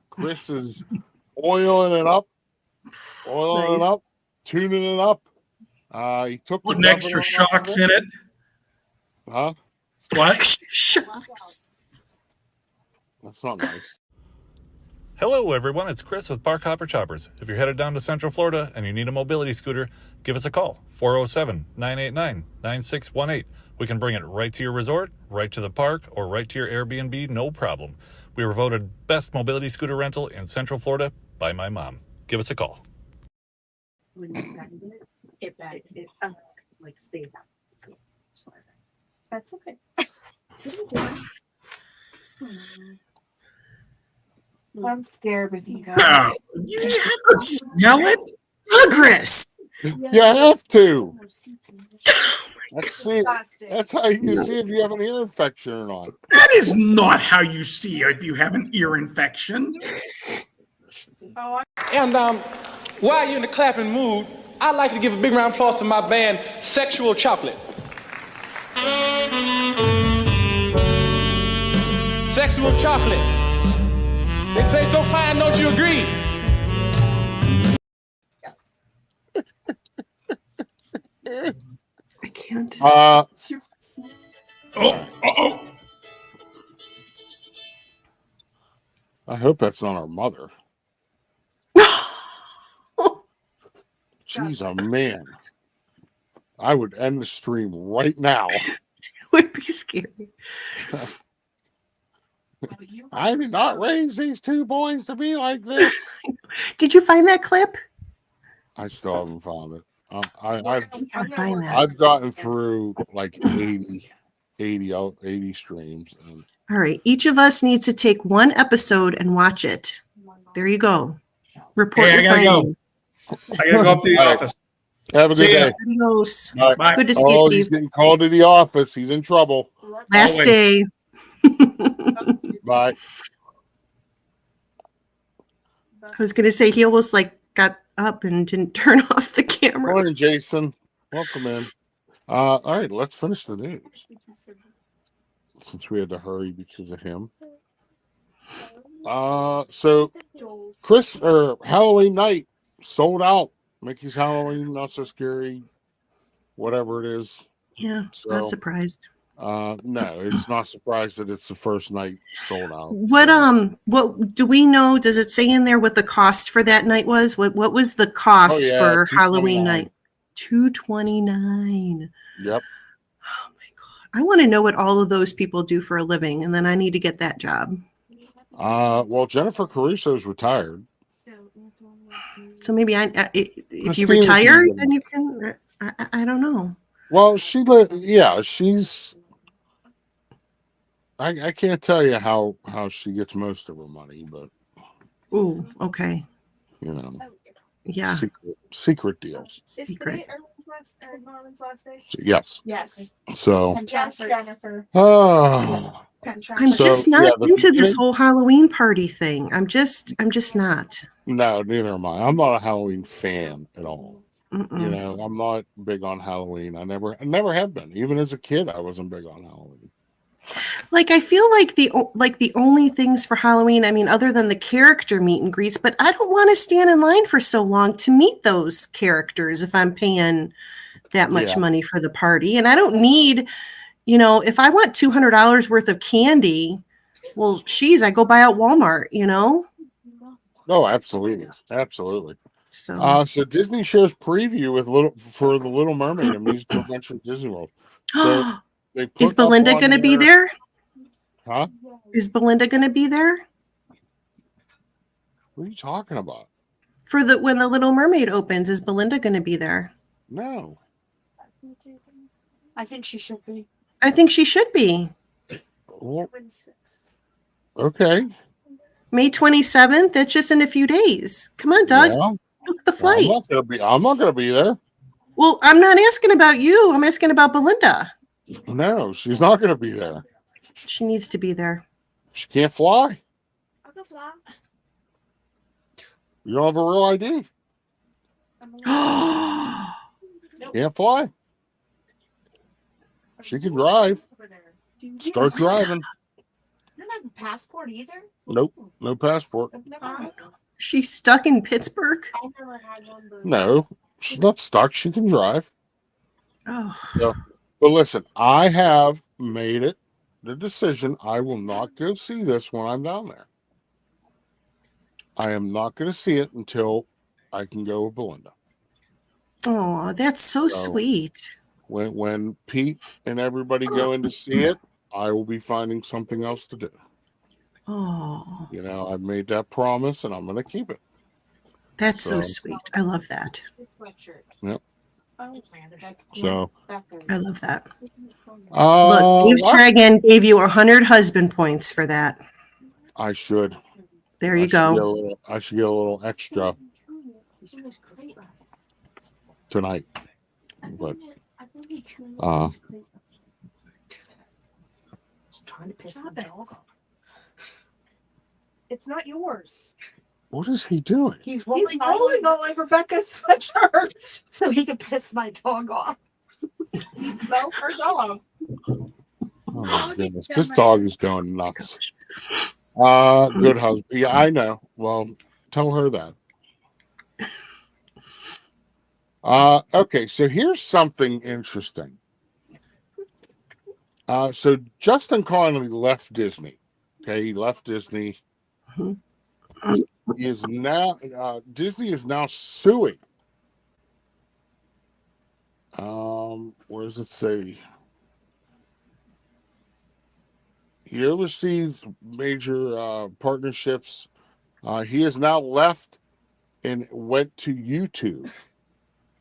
Chris is oiling it up, tuning it up. He took Putting extra shocks in it. Huh? What? Shocks. That's not nice. Hello, everyone. It's Chris with Park Hopper Choppers. If you're headed down to Central Florida and you need a mobility scooter, give us a call, 407-989-9618. We can bring it right to your resort, right to the park, or right to your Airbnb, no problem. We were voted best mobility scooter rental in Central Florida by my mom. Give us a call. when you send it back, it like stayed up. Sorry. That's okay. I'm scared with you guys. Oh, you have to smell it? Progress. You have to. That's how you can see if you have an ear infection or not. That is not how you see if you have an ear infection. And while you're in the clapping mood, I'd like to give a big round of applause to my band, Sexual Chocolate. Sexual Chocolate. They play so fine, don't you agree? I can't. Oh. I hope that's not our mother. Jeez, oh man. I would end the stream right now. It would be scary. I did not raise these two boys to be like this. Did you find that clip? I still haven't found it. I've gotten through like 80 streams. All right. Each of us needs to take one episode and watch it There you go. Report Hey, I your gotta go. findings. I gotta go up to the All right. office. Have a good See ya. day. Adios. All right. Bye. Good to see Oh, you, he's Steve. getting called to the office. He's in trouble. Last Always. day. Bye. I was gonna say he almost like got up and didn't turn off the camera. Morning, Jason. Welcome in. All right, let's finish the news. Since we had to hurry because of him. So Halloween night sold out. Mickey's Halloween, Not So Scary, whatever it is. Yeah, So, not surprised. No, it's not surprised that it's the first night sold out. What do we know? Does it say in there what the cost for that night was? What was the cost for Halloween night? $229. Yep. Oh my God. I want to know what all of those people do for a living, and then I need to get that job. Well, Jennifer Caruso's retired. So maybe if you Christine retire, can- then you can. I don't know. Well, she's. I can't tell you how she gets most of her money, but Ooh, okay. you know, Yeah. secret deals. Secret. Yes. Yes. So. Jennifer. Oh. I'm just not into this whole Halloween party thing. I'm just not. No, neither am I. I'm not a Halloween fan at all. Mm-mm. You know, I'm not big on Halloween. I never have been. Even as a kid, I wasn't big on Halloween. Like I feel like the only things for Halloween, I mean, other than the character meet and greets, but I don't want to stand in line for so long to meet those characters if I'm paying that much money for the party. And I don't need, if I want $200 worth of candy, well, I go buy out Walmart, Oh, absolutely. Absolutely. So Disney shares preview for the Little Mermaid, a musical adventure at Disney World. So they put is Belinda going to be there? Huh? Is Belinda going to be there? What are you talking about? When the Little Mermaid opens, is Belinda going to be there? No. I think she should be. I think she should be. Well, okay. May 27th. That's just in a few days. Come on, Doug. Yeah. Book the flight. I'm not gonna be there. Well, I'm not asking about you. I'm asking about Belinda. No, she's not gonna be there. She needs to be there. She can't fly. I'll go fly. You don't have a real ID. Can't fly. She can drive. Start driving. You don't have a passport either? Nope, no passport. She's stuck in Pittsburgh? I never had one. No, she's not stuck. She can drive. Oh. So, but listen, I have made it the decision. I will not go see this when I'm down there. I am not going to see it until I can go with Belinda. Oh, that's so sweet. When Pete and everybody go in to see it, I will be finding something else to do. Oh. I've made that promise and I'm going to keep it. That's so sweet. I love that. Yep. So I love that. Look, Dave Dragon gave you 100 husband points for that. I should. There you go. I should get a little extra tonight. But Trying to piss my dog off. It's not yours. what is he doing? He's rolling all over Becca's sweatshirt so he can piss my dog off. He smelled her dog. Oh my goodness. This dog is going nuts. Good husband. Yeah, I know. Well, tell her that. Okay, so here's something interesting. So Justin Connolly left Disney. Okay, he left Disney. He is now Disney is now suing. Where does it say? He oversees major partnerships. He has now left and went to YouTube.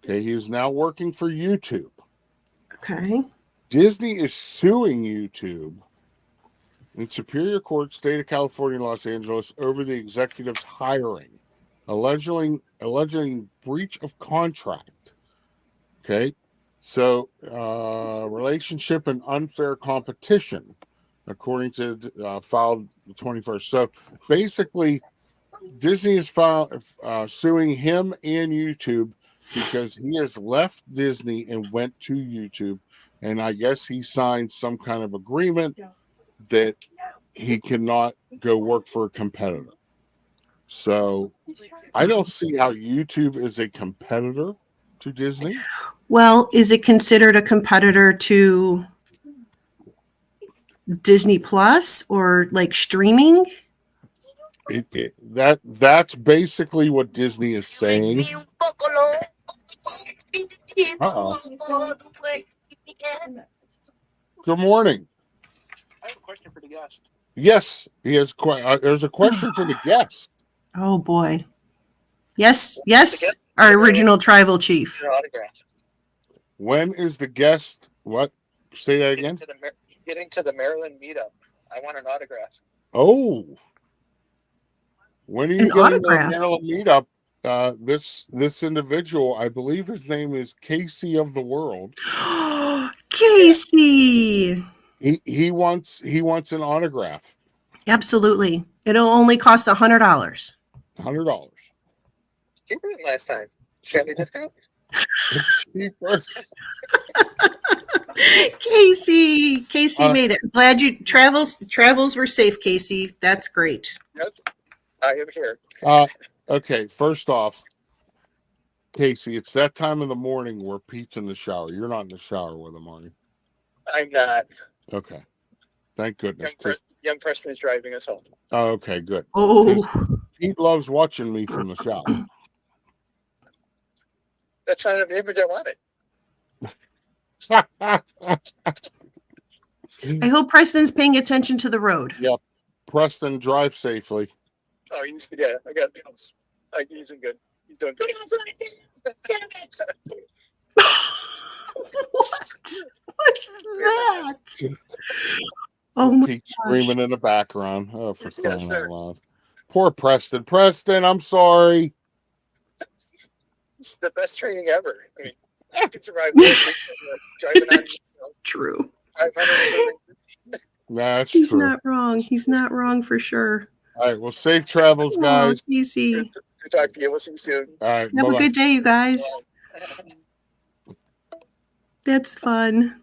Okay, he is now working for YouTube. Okay. Disney is suing YouTube in Superior Court, State of California, Los Angeles, over the executive's hiring, alleging breach of contract. Okay, so relationship and unfair competition, according to filed the 21st. So basically, Disney is suing him and YouTube because he has left Disney and went to YouTube, and I guess he signed some kind of agreement that he cannot go work for a competitor. So I don't see how YouTube is a competitor to Disney. Well, is it considered a competitor to Disney Plus or like streaming? That's basically what Disney is saying. Uh-oh. Good morning. I have a question for the guest. Yes, he has. There's a question for the guest. Oh boy. Yes, our original tribal chief. Your autograph. When is the guest? What? Say that again. Getting to the Maryland meetup. I want an autograph. Oh. When are you getting to the Maryland meetup? This individual, I believe his name is Casey of the World. Casey. He wants an autograph. Absolutely. It'll only cost $100. $100. Cheaper than last time. Shandy discount? Casey made it. Glad you travels were safe, Casey. That's great. Yes, I am here. Okay, first off, Casey, it's that time of the morning where Pete's in the shower. You're not in the shower with him, are you? I'm not. Okay. Thank goodness. Young Preston is driving us home. Oh, okay, good. Oh. Pete loves watching me from the shower. That's not an image I wanted. I hope Preston's paying attention to the road. Yep. Preston, drive safely. Oh, I got bills. He's doing good. He's doing good. What's that? Oh my Pete screaming in the background. Oh, for crying out loud. Poor Preston. Preston, I'm sorry. It's the best training ever. I mean, I can survive driving on. True. 500. That's He's true. not wrong. He's not wrong for sure. All right. Well, safe travels, guys. Easy. Good to talk to you. We'll see you soon. All right. Have a good day, you guys. That's fun.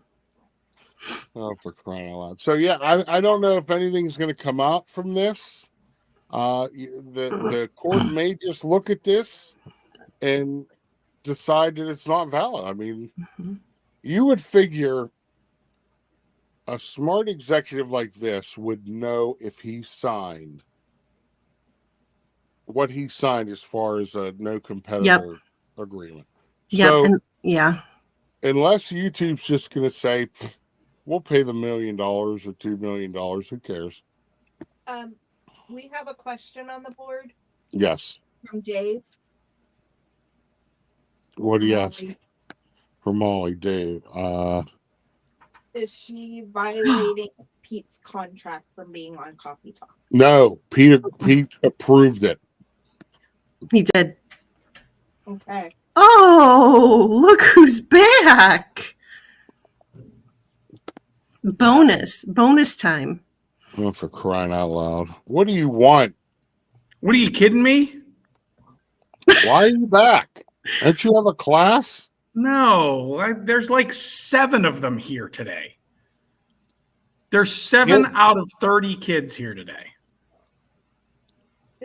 Oh, for crying out loud. So, yeah, I don't know if anything's going to come out from this. The court may just look at this and decide that it's not valid. I mean, you would figure a smart executive like this would know if he signed what he signed as far as a no competitor agreement. Yep. So, unless YouTube's just going to say, we'll pay the $1 million or $2 million, who cares? We have a question on the board. Yes. From Dave. What do you ask? For Molly, Dave. Is she violating Pete's contract from being on Coffee Talk? No, Pete approved it. He did. Okay. Oh, look who's back. Bonus time. Oh, for crying out loud. What do you want? What are you kidding me? Why are you back? Don't you have a class? No, there's like 7 of them here today. There's 7 out of 30 kids here today.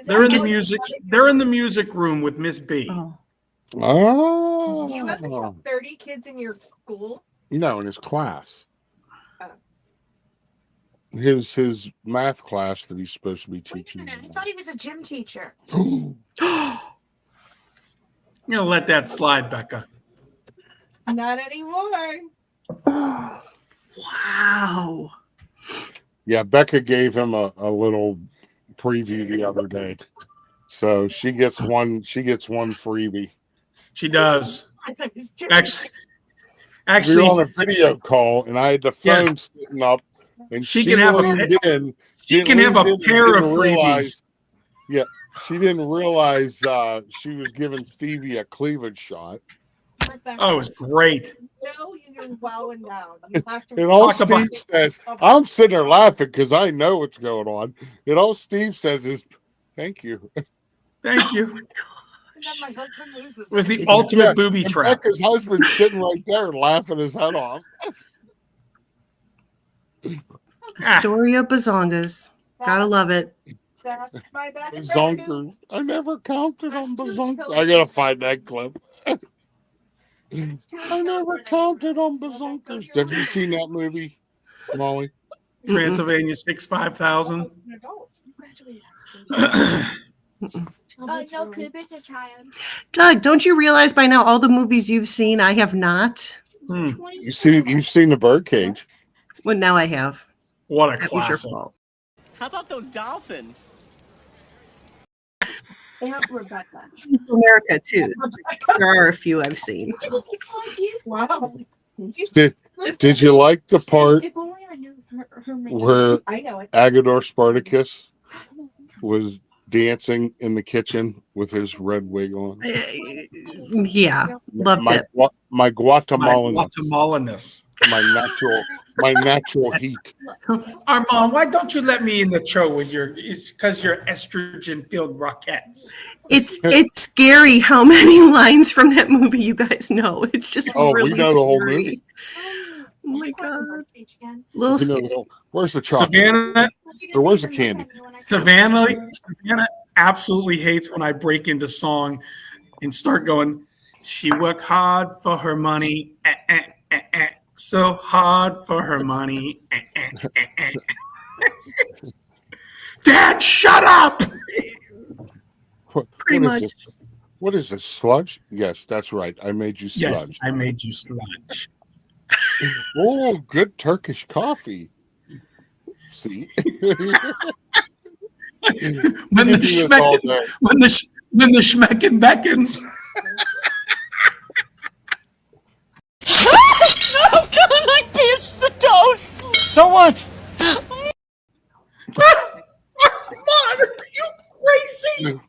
They're in the music. They're in the music room with Miss B. Oh. You have 30 kids in your school? No, in his class. His math class that he's supposed to be teaching. I thought he was a gym teacher. You're gonna let that slide, Becca. Not anymore. Wow. Yeah, Becca gave him a little preview the other day. So she gets one freebie. She does. Actually, we were on a video call and I had the phone sitting up And She can have leaned in. She can have a leaned in and pair of didn't realize- freebies. Yeah, she didn't realize she was giving Stevie a cleavage shot. Oh, it was great. No, you're wowing down. You have to And all Talk about- Steve says, I'm sitting there laughing because I know what's going on. And all Steve says is, "Thank you." Thank you. And then my husband loses It was it. the ultimate Yeah, booby and trap. Becca's husband sitting right there laughing his head off. Story of Bazongas. Gotta love it. That's my back. Bazonkers. I never counted on bazonkers. I gotta find that clip. I never counted on bazonkers. Have you seen that movie, Molly? Transylvania 65000. No, Cooper's a child. Doug, don't you realize by now all the movies you've seen I have not? You've seen the Birdcage. Well, now I have. What a That was your classic. fault. How about those dolphins? Aunt Rebecca. America too. There are a few I've seen. Wow. Did you like the part If only I knew her name. where I know it. Agador Spartacus was dancing in the kitchen with his red wig on? Yeah, loved it. My Guatemalan, Guatemalaness. my natural heat. Armand, why don't you let me in the show with it's because you're estrogen filled rockets. It's scary how many lines from that movie you guys know. It's just really we know the whole scary. movie. Oh my god. You know, where's the chocolate? Savannah, Or where's the candy? Savannah absolutely hates when I break into song and start going, she worked hard for her money, so hard for her money. Dad, shut up! Pretty much. This? What is this, sludge? Yes, that's right. I made you sludge. Yes, I made you sludge. Oh, good Turkish coffee. See? when the schmecken beckons. I'm gonna like pierce the toast. So what? Mom, are you crazy?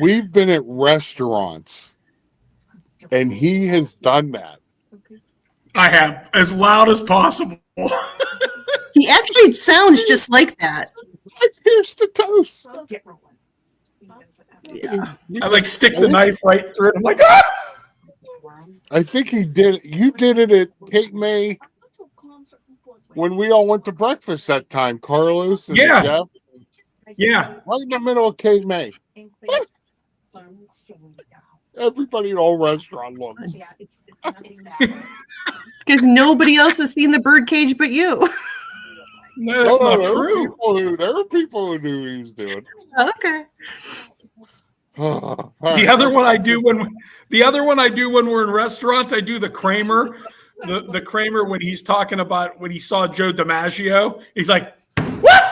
We've been at restaurants, and he has done that. I have, as loud as possible. He actually sounds just like that. I pierced the toast. Yeah. I like stick the knife right through it. I'm like, ah! I think he did. You did it at Cape May when we all went to breakfast that time. Carlos and Yeah. Jeff. Yeah. Right in the middle of Cape May. Everybody in all restaurant looks. Because nobody else has seen the birdcage but you. No, that's not there true. Were people who knew what he was doing. Okay. The other one I do when we're in restaurants, I do the Kramer. The Kramer when he's talking about when he saw Joe DiMaggio, he's like, what?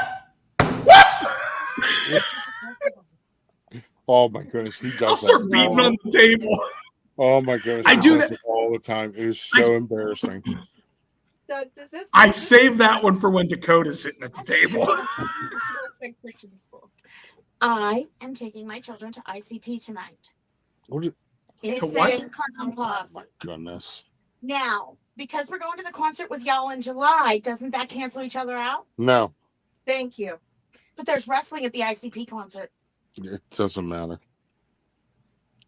Oh my goodness, he does. I'll start beating on the table. Oh my goodness, I he do does that it all the time. It is so embarrassing. I save that one for when Dakota's sitting at the table. I am taking my children to ICP tonight. What is, It's To what? in Clown Plaza. goodness. Now, because we're going to the concert with y'all in July, doesn't that cancel each other out? No, Thank you. But there's wrestling at the ICP concert. it doesn't matter.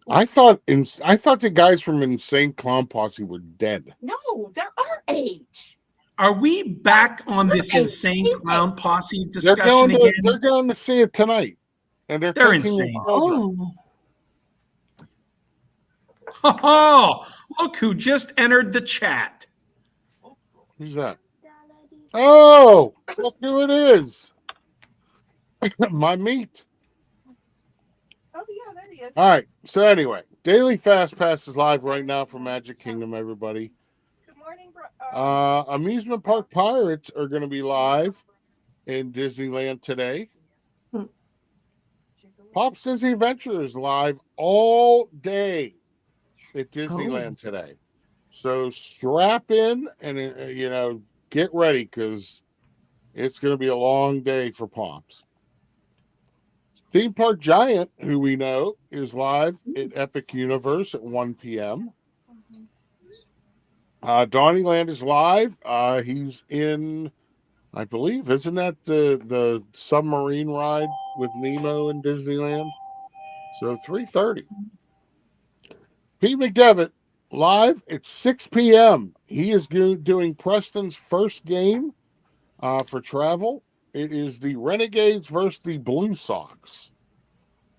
I thought the guys from Insane Clown Posse were dead. No, they're our age. Are we back on this insane clown posse They're discussion again? they're going to see it tonight, and they're taking insane. their children. Oh, look who just entered the chat. Who's that? Oh, look who it is. My meat. Oh yeah, there he is. All right. So anyway, Daily Fast Pass is live right now for Magic Kingdom, everybody. Good morning, bro. Amusement Park Pirates are going to be live in Disneyland today. Pop's Disney Adventure is live all day at Disneyland today. So strap in and get ready because It's going to be a long day for Pops. Theme Park Giant, who we know, is live at Epic Universe at 1 p.m. Donnyland is live. He's in, I believe, isn't that the submarine ride with Nemo in Disneyland? So 3:30. Pete McDevitt live at 6 p.m. He is doing Preston's first game for travel. It is the Renegades versus the Blue Sox.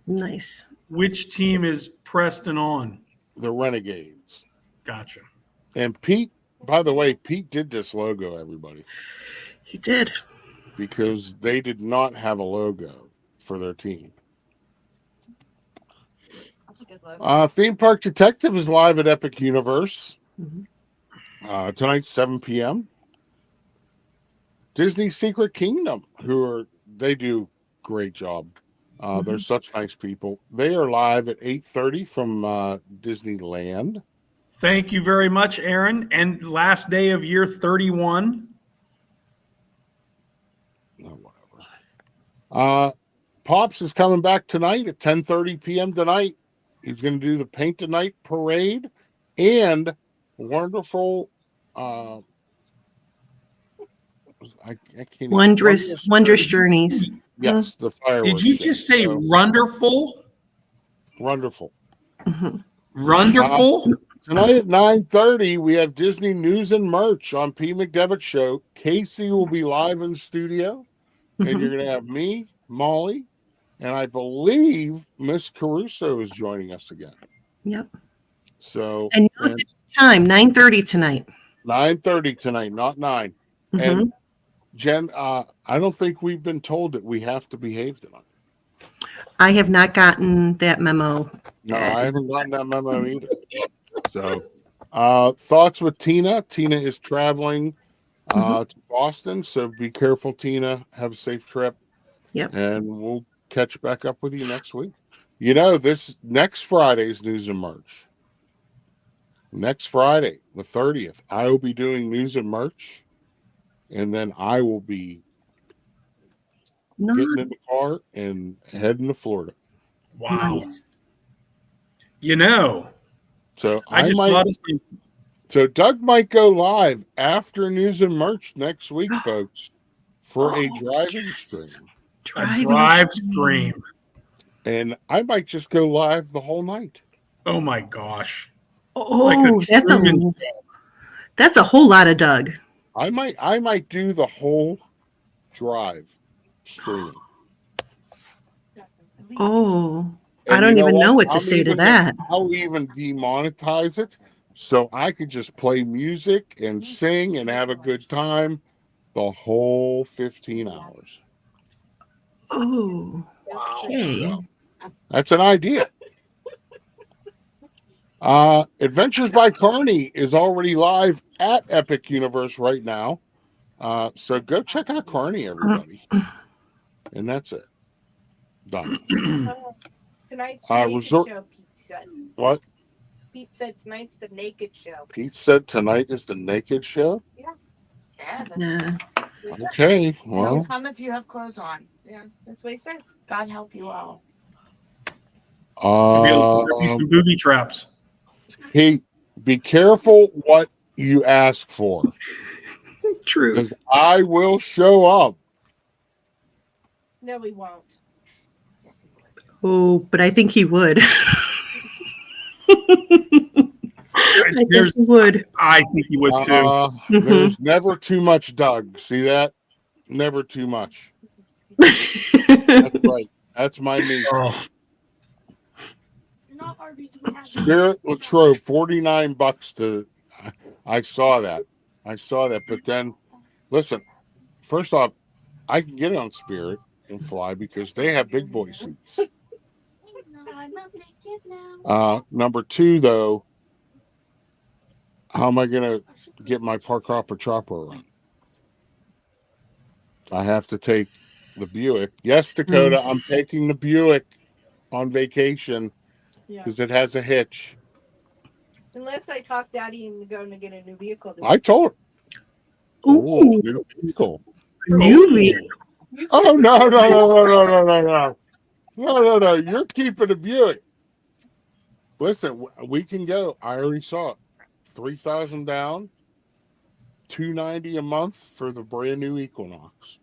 Nice. Which team is Preston on? The Renegades. Gotcha. And Pete, by the way, Pete did this logo, everybody. He did. Because they did not have a logo for their team. That's a good logo. Theme Park Detective is live at Epic Universe. Tonight, 7 p.m. Disney Secret Kingdom, they do great job. They're such nice people. They are live at 8:30 from Disneyland. Thank you very much, Aaron. And last day of year 31. Pops is coming back tonight at 10:30 p.m. tonight. He's going to do the Paint the Night parade and wonderful. I can't. Wondrous journeys. Yes, the fireworks. Did you just say wonderful? Wonderful. Wonderful. Tonight at 9:30, we have Disney News and Merch on P. McDevitt Show. Casey will be live in studio, and you're going to have me, Molly, and I believe Miss Caruso is joining us again. Yep. So and time 9:30 tonight. 9:30 tonight, not 9. And Jen, I don't think we've been told that we have to behave tonight. I have not gotten that memo. No, I haven't gotten that memo either. So, thoughts with Tina. Tina is traveling to Boston, so be careful, Tina. Have a safe trip. Yep. And we'll catch back up with you next week. You know, this next Friday's News and Merch. Next Friday, the 30th, I will be doing News and Merch, and then I will be getting in the car and heading to Florida. Wow. Nice. You know, so I just thought of something. So Doug might go live after News and Merch next week, folks, for a driving stream. A drive stream. And I might just go live the whole night. Oh my gosh. Oh, that's a whole lot of Doug. I might do the whole drive stream. Oh, I don't even know what to say to that. I'll even demonetize it so I could just play music and sing and have a good time the whole 15 hours. Oh, okay. So, that's an idea. Adventures by Carney is already live at Epic Universe right now. So go check out Carney, everybody. And that's it. Done. Tonight's the naked show, Pete said. What? Pete said tonight's the naked show. Pete said tonight is the naked show? Yeah. Okay, well. Come if you have clothes on. Yeah, that's what he says. God help you all. Some booby traps. Pete, be careful what you ask for. True. Because I will show up. No, we won't. Yes, he would. Oh, but I think he would. I think he would. I think he would too. There's never too much Doug. See that? Never too much. That's right. That's my meat. Oh. Spirit Latrobe, $49 to. I saw that. But then, listen. First off, I can get on Spirit and fly because they have big boy seats. Number two, though, how am I going to get my park hopper chopper around? I have to take the Buick. Yes, Dakota, I'm taking the Buick on vacation because it has a hitch. Unless I talk Daddy into going to get a new vehicle. I told her. Ooh. New vehicle. New vehicle. Oh no! No! You're keeping a Buick. Listen, we can go. I already saw it. 3,000 down, $290 a month for the brand new Equinox.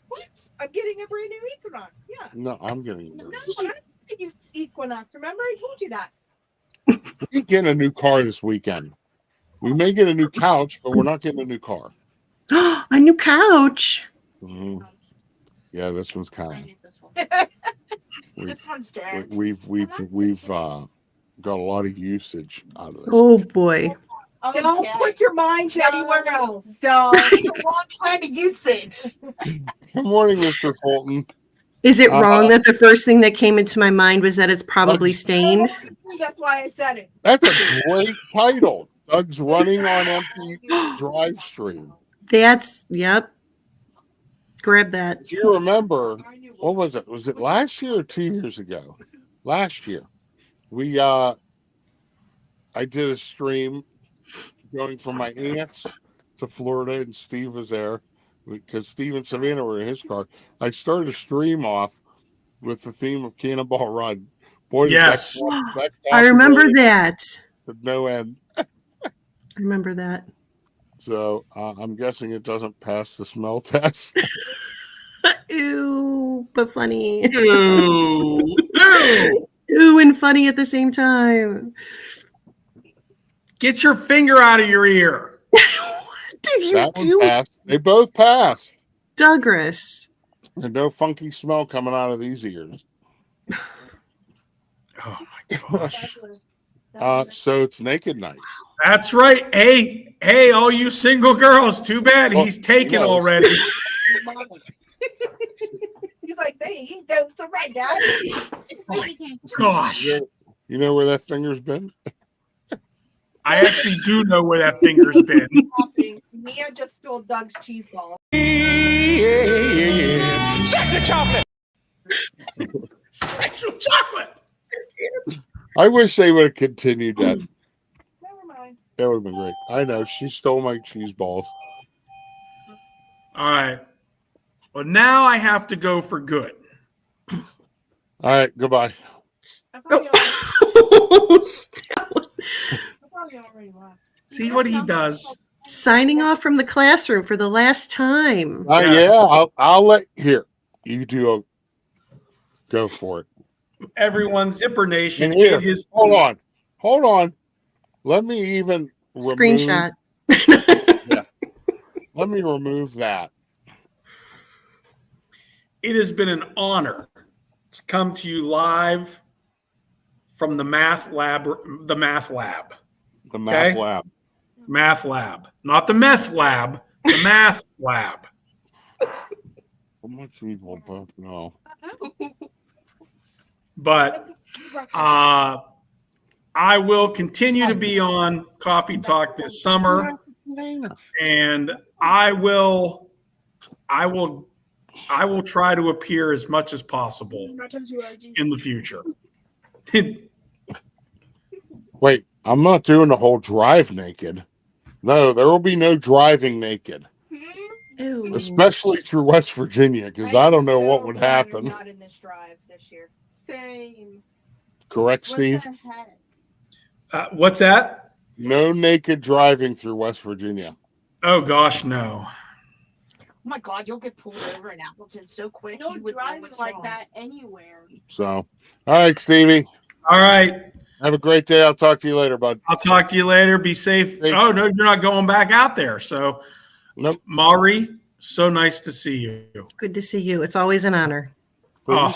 What? I'm getting a brand new Equinox. Yeah. No, I'm getting No, I'm getting Equinox. Remember, I told you that. We get a new car this weekend. We may get a new couch, but we're not getting a new car. A new couch. Mm-hmm. Yeah, this one's kind of. This one's dead. We've got a lot of usage out of this. Oh boy. Don't put your mind anywhere else. Don't. It's the wrong kind of usage. Good morning, Mr. Fulton. Is it wrong that the first thing that came into my mind was that it's probably stained? That's why I said it. That's a great title. Doug's running on empty drive stream. That's, yep. Grab that. If you remember, what was it? Was it last year or 2 years ago? Last year. I did a stream going from my aunt's to Florida, and Steve was there because Steve and Savannah were in his car. I started a stream off with the theme of Cannonball Run. Boy, yes, I remember that. With no end. I remember that. So I'm guessing it doesn't pass the smell test. Ew, but funny. Ew. Ew. Ew and funny at the same time. Get your finger out of your ear. What did you do? Passed. They both passed. Douglas. There's no funky smell coming out of these ears. Oh my gosh. So it's naked night. That's right. Hey, all you single girls, too bad he's taken already. He's like, he goes to right, Dad. Gosh. You know where that finger's been? I actually do know where that finger's been. Mia just stole Doug's cheese ball. Yeah. Sexy chocolate. Sexual chocolate. I wish they would have continued that. Never mind. That would have been great. I know. She stole my cheese balls. All right. Well, now I have to go for good. All right. Goodbye. See what he does. Signing off from the classroom for the last time. Yeah, I'll let here. You do go for it. Everyone, Zipper Nation. And here, hold on. Let me even Screenshot. Let me remove that. It has been an honor to come to you live from the math lab. The math lab. The math lab. Math lab. Not the meth lab. The math lab. How much people both know? But I will continue to be on Coffee Talk this summer, and I will try to appear as much as possible in the future. Wait, I'm not doing the whole drive naked. No, there will be no driving naked. Ew. Especially through West Virginia, because I don't know what would happen. Not in this drive this year. Same. Correct, Steve? What's that? No naked driving through West Virginia. Oh, gosh, no. Oh my God, you'll get pulled over in Appleton so quick. No you would know driving what's like wrong. that anywhere. So, all right, Stevie. All right. Have a great day. I'll talk to you later, bud. I'll talk to you later. Be safe. Oh, no, you're not going back out there. So, nope. Maury, so nice to see you. Good to see you. It's always an honor. Well,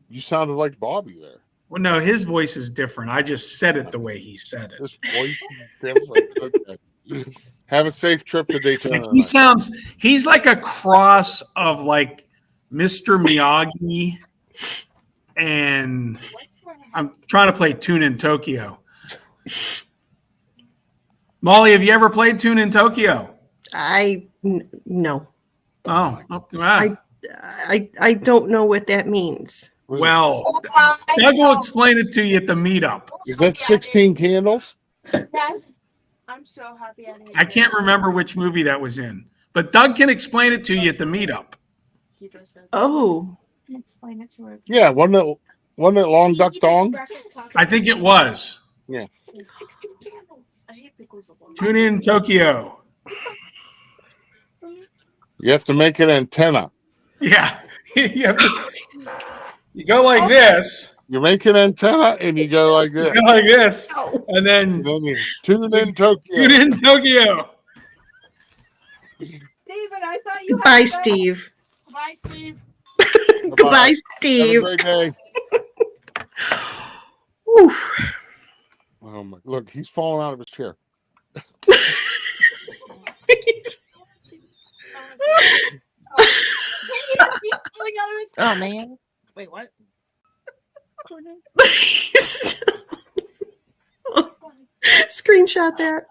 you sounded like Bobby there. Well, no, his voice is different. I just said it the way he said it. His voice is different. Okay. Have a safe trip to Daytona. He's like a cross of like Mr. Miyagi and I'm trying to play Tune in Tokyo. Molly, have you ever played Tune in Tokyo? No. Oh, I don't know what that means. Well, Doug will explain it to you at the meetup. Is that 16 candles? Yes. I'm so happy I didn't. I can't remember which movie that was in, But Doug can explain it to you at the meetup. Oh. Explain it to her. Yeah, wasn't it Long Duck Dong? I think it was. Yeah. Tune in, Tokyo. You have to make an antenna. Yeah. You go like this. You make an antenna and you go like this. You go like this. And then you tune in Tokyo. Tune in Tokyo. David, I thought you Goodbye, had to go. Steve. Bye, Steve. Goodbye, Steve. Have a great day. Whew. Oh my! Look, he's falling out of his chair. Oh man! Wait, what? Screenshot that.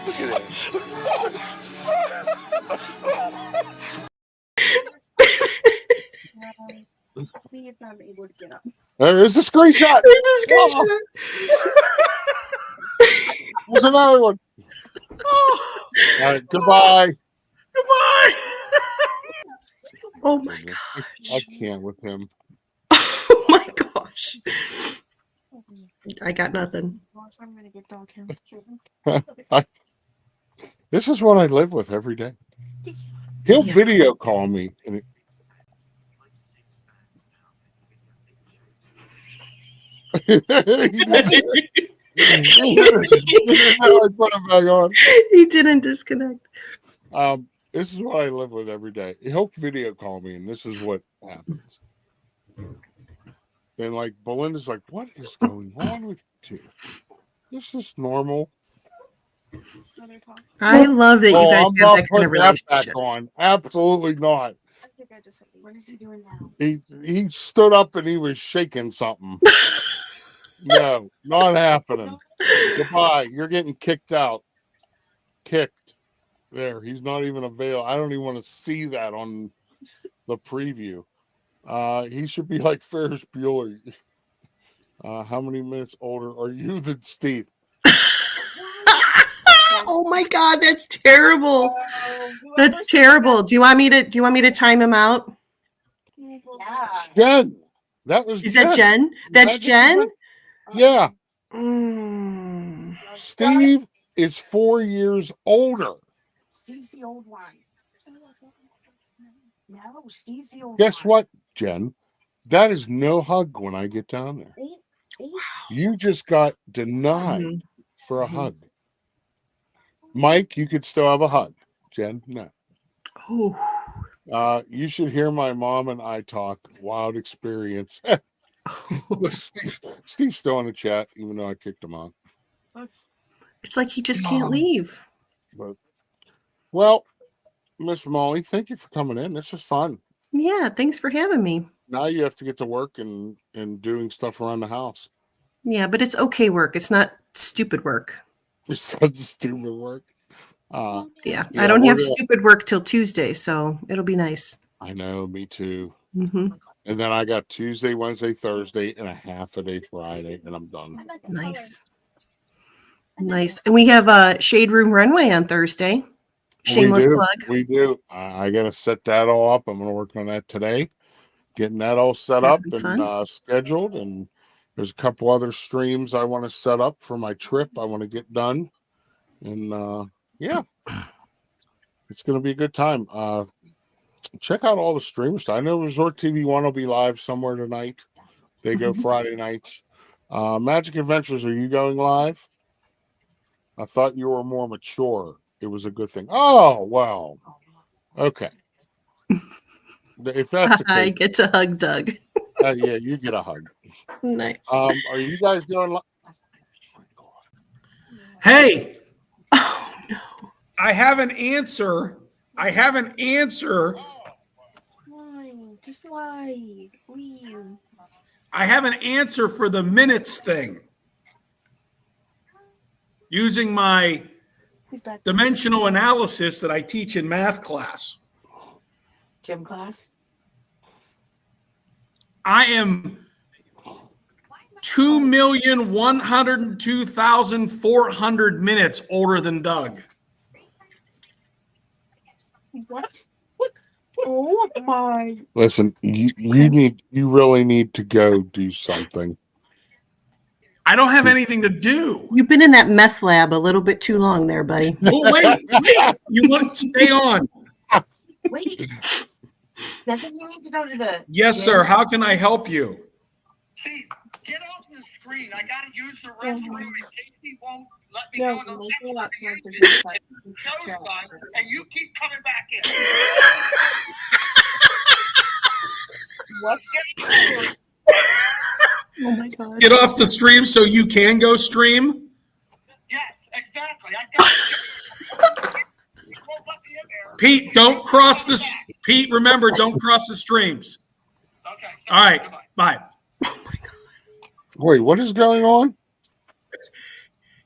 Look at that. See if I'm able to get up. There is a screenshot. There's a screenshot. There's another one. All right, goodbye. Goodbye. Oh my gosh. I can't with him. Oh my gosh. I got nothing. I'm gonna get dog hair. This is what I live with every day. He'll video call me. And he didn't disconnect. This is what I live with every day. He'll video call me, and this is what happens. Then, like, Belinda's like, "What is going on with you? This is normal." I love that you guys I'm have not that kind putting of that relationship. back on. Absolutely not. What is he doing now? He stood up and he was shaking something. No, not happening. Goodbye. You're getting kicked out. Kicked. There. He's not even available. I don't even want to see that on the preview. He should be like Ferris Bueller. How many minutes older are you than Steve? Oh my God, that's terrible. That's terrible. Do you want me to time him out? Yeah. Jen. That was Is that Jen? That's Jen? Yeah. Mm. Steve is 4 years older. Steve's the old one. No, Steve's the old Guess one. what, Jen? That is no hug when I get down there. You just got denied for a hug. Mike, you could still have a hug. Jen, no. Oh. You should hear my mom and I talk. Wild experience. Steve's still in the chat, even though I kicked him out. It's like he just can't leave. But, well, Miss Molly, thank you for coming in. This was fun. Yeah, thanks for having me. Now you have to get to work and doing stuff around the house. Yeah, but it's okay work. It's not stupid work. It's such stupid work. Yeah, I don't have stupid work till Tuesday, so it'll be nice. I know, me too. Mm-hmm. And then I got Tuesday, Wednesday, Thursday, and a half a day Friday, and I'm done. Nice. Nice. And we have a Shade Room Runway on Thursday. Shameless plug. We do. I got to set that all up. I'm going to work on that today, getting that all set up and scheduled. And there's a couple other streams I want to set up for my trip. I want to get done. And yeah, it's going to be a good time. Check out all the streams. I know Resort TV 1 will be live somewhere tonight. They go Friday nights. Magic Adventures, are you going live? I thought you were more mature. It was a good thing. Oh, well. Okay. If that's the case, I get to hug Doug. yeah, you get a hug. Nice. Are you guys doing? Hey. Oh no. I have an answer. I have an answer. Why? Just why? Please. I have an answer for the minutes thing. Using my dimensional analysis that I teach in math class. Gym class? I am 2,102,400 minutes older than Doug. What? Oh my! Listen, you really need to go do something. I don't have anything to do. You've been in that meth lab a little bit too long there, buddy. Oh, wait. You want to stay on? Wait. Doesn't you need to go to the... Yes, sir. How can I help you? See, get off the screen. I gotta use the restroom and Casey won't let me go in the and you keep coming back in. What's Oh my God. Get off the stream so you can go stream? Yes, exactly. I got it. Pete, don't cross this. Pete, remember, don't cross the streams. Okay. All right. Bye. Wait, what is going on?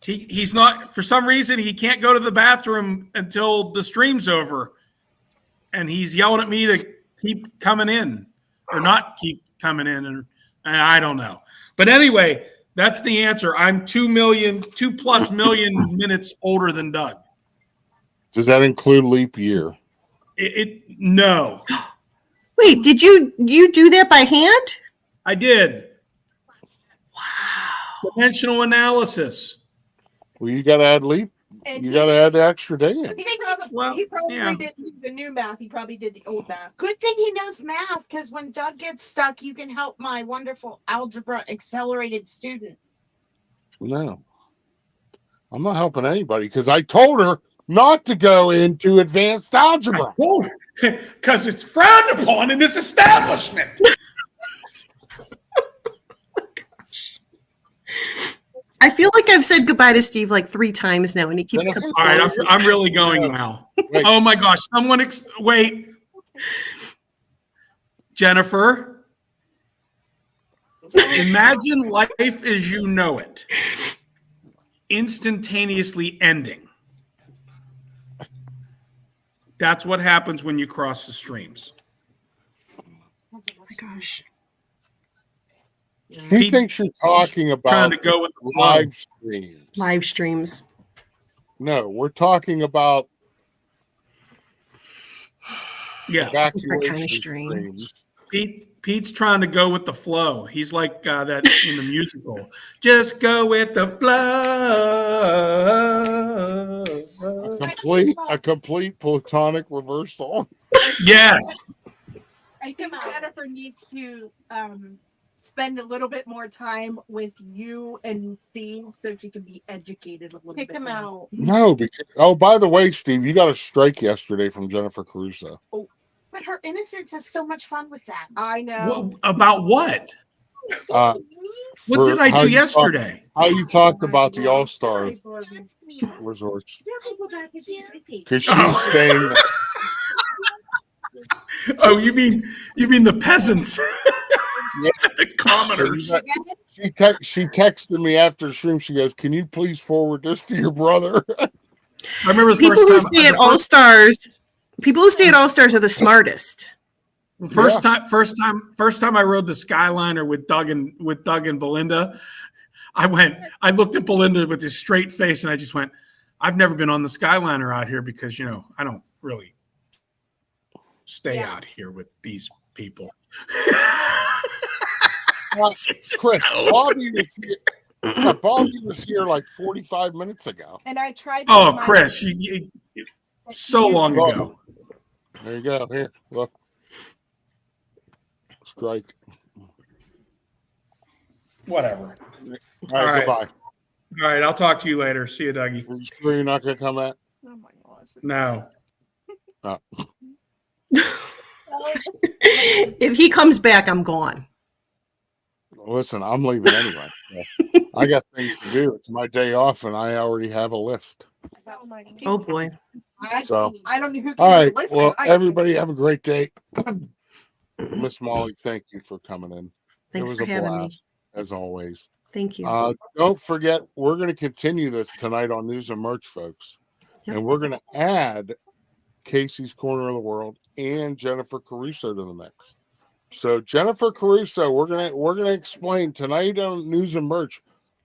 He's not, for some reason, he can't go to the bathroom until the stream's over. And he's yelling at me to keep coming in or not keep coming in. And I don't know. But anyway, that's the answer. I'm 2+ million minutes older than Doug. Does that include leap year? No. Wait, did you do that by hand? I did. Wow. Dimensional analysis. Well, you got to add leap. You got to add the extra day in. He probably didn't do the new math. He probably did the old math. Good thing he knows math, because when Doug gets stuck, you can help my wonderful algebra accelerated student. No. I'm not helping anybody because I told her not to go into advanced algebra. Because it's frowned upon in this establishment. I feel like I've said goodbye to Steve like 3 times now, and he keeps coming. All right, I'm really going now. Oh my gosh! Someone wait, Jennifer. Imagine life as you know it, instantaneously ending. That's what happens when you cross the streams. Oh my gosh. He thinks you're talking about trying to go with the live streams. Live streams. No, we're talking about evacuation kind of streams. Pete's trying to go with the flow. He's like that in the musical. Just go with the flow. A complete platonic reversal. Yes. I think Jennifer needs to spend a little bit more time with you and Steve so she can be educated a little bit. Pick him out. No, because by the way, Steve, you got a strike yesterday from Jennifer Caruso. Oh, but her innocence has so much fun with that. I know. About what? What did I do yesterday? How you talked about the All-Star resorts. Because she's saying Oh, you mean the peasants? The commoners. She texted me after the stream. She goes, "Can you please forward this to your brother?" I remember the People first who time. stay at All Stars. People who stay at All Stars are the smartest. First time I rode the Skyliner with Doug and Belinda. I looked at Belinda with this straight face, and I just went, "I've never been on the Skyliner out here because I don't really stay out here with these people." Chris, Bobby was here like 45 minutes ago. And I tried. Oh, Chris, so long ago. There you go. Here, look. Strike. Whatever. All right, goodbye. All right, I'll talk to you later. See you, Dougie. Are you sure you're not going to come back? Oh my gosh. No. If he comes back, I'm gone. Listen, I'm leaving anyway. I got things to do. It's my day off, and I already have a list. Oh boy. So, I don't know who. all right. Well, everybody have a great day. Miss Molly, thank you for coming in. Thanks it was for a having blast, as always. Thank you. Don't forget, we're going to continue this tonight on News and Merch, folks. Yep. And we're going to add Casey's Corner of the World and Jennifer Caruso to the mix. So Jennifer Caruso, we're gonna explain tonight on News and Merch.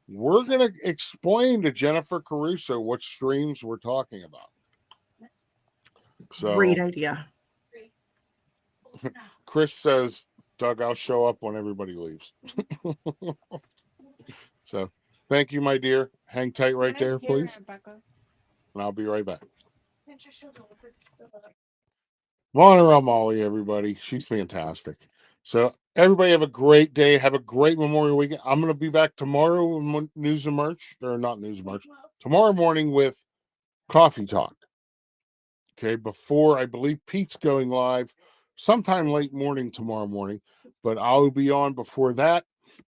We're gonna explain to Jennifer Caruso what streams we're talking about. So Great idea. Chris says, Doug, I'll show up when everybody leaves. So thank you, my dear. Hang tight right there, please. And I'll be right back. Honor Molly, everybody. She's fantastic. So everybody have a great day. Have a great Memorial weekend. I'm going to be back tomorrow with News and Merch, or not News and Merch, tomorrow morning with Coffee Talk. Okay, before I believe Pete's going live sometime late morning tomorrow morning, but I'll be on before that.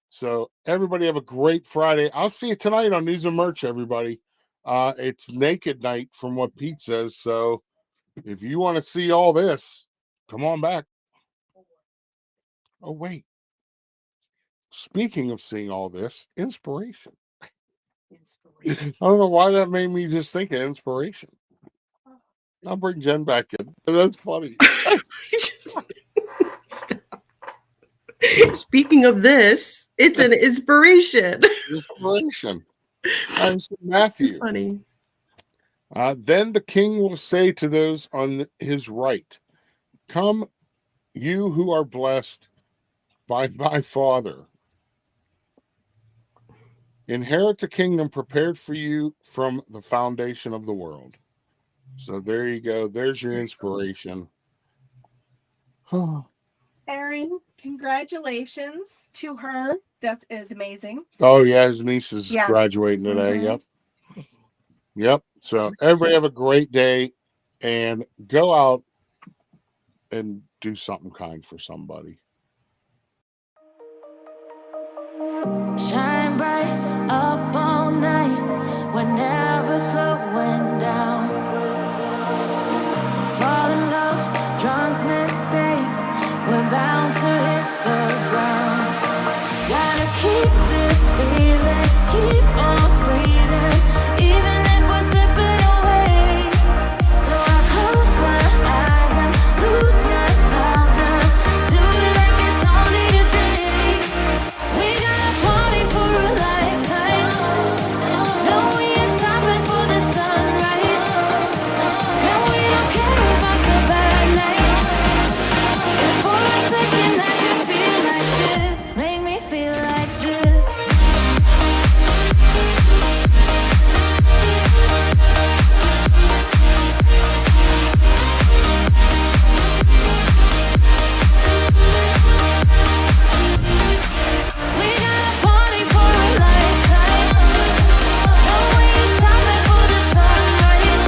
So everybody have a great Friday. I'll see you tonight on News and Merch, everybody. It's naked night from what Pete says. So if you want to see all this, come on back. Oh, wait. Speaking of seeing all this, inspiration. I don't know why that made me just think of inspiration. I'll bring Jen back in. That's funny. Speaking of this, it's an inspiration. Inspiration. Matthew. Funny. Then the king will say to those on his right, come, you who are blessed by my Father. Inherit the kingdom prepared for you from the foundation of the world. So there you go. There's your inspiration. Erin, congratulations to her. That is amazing. Oh, yeah. His niece is graduating today. Mm-hmm. Yep. So everybody have a great day and go out and do something kind for somebody. Shine bright up all night. We're never slowing down. Fall in love, drunk mistakes. We're bound to hit the ground. Gotta keep this feeling, keep on breathing, even if we're slipping away. So I close my eyes and lose myself now. Do it like it's only today. We got a party for a lifetime. No, we ain't stopping for the sunrise. And we don't care about the bad nights. If for a second I can feel like this, make me feel like this. We got a party for a lifetime. No, we ain't stopping for the sunrise.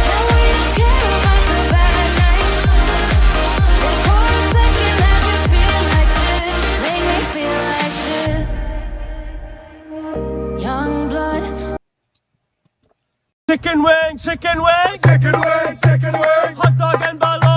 And we don't care about the bad nights. If for a second I can feel like this, make me feel like this. Young blood. Chicken wing, chicken wing, chicken wing, chicken wing, hot dog and balloon.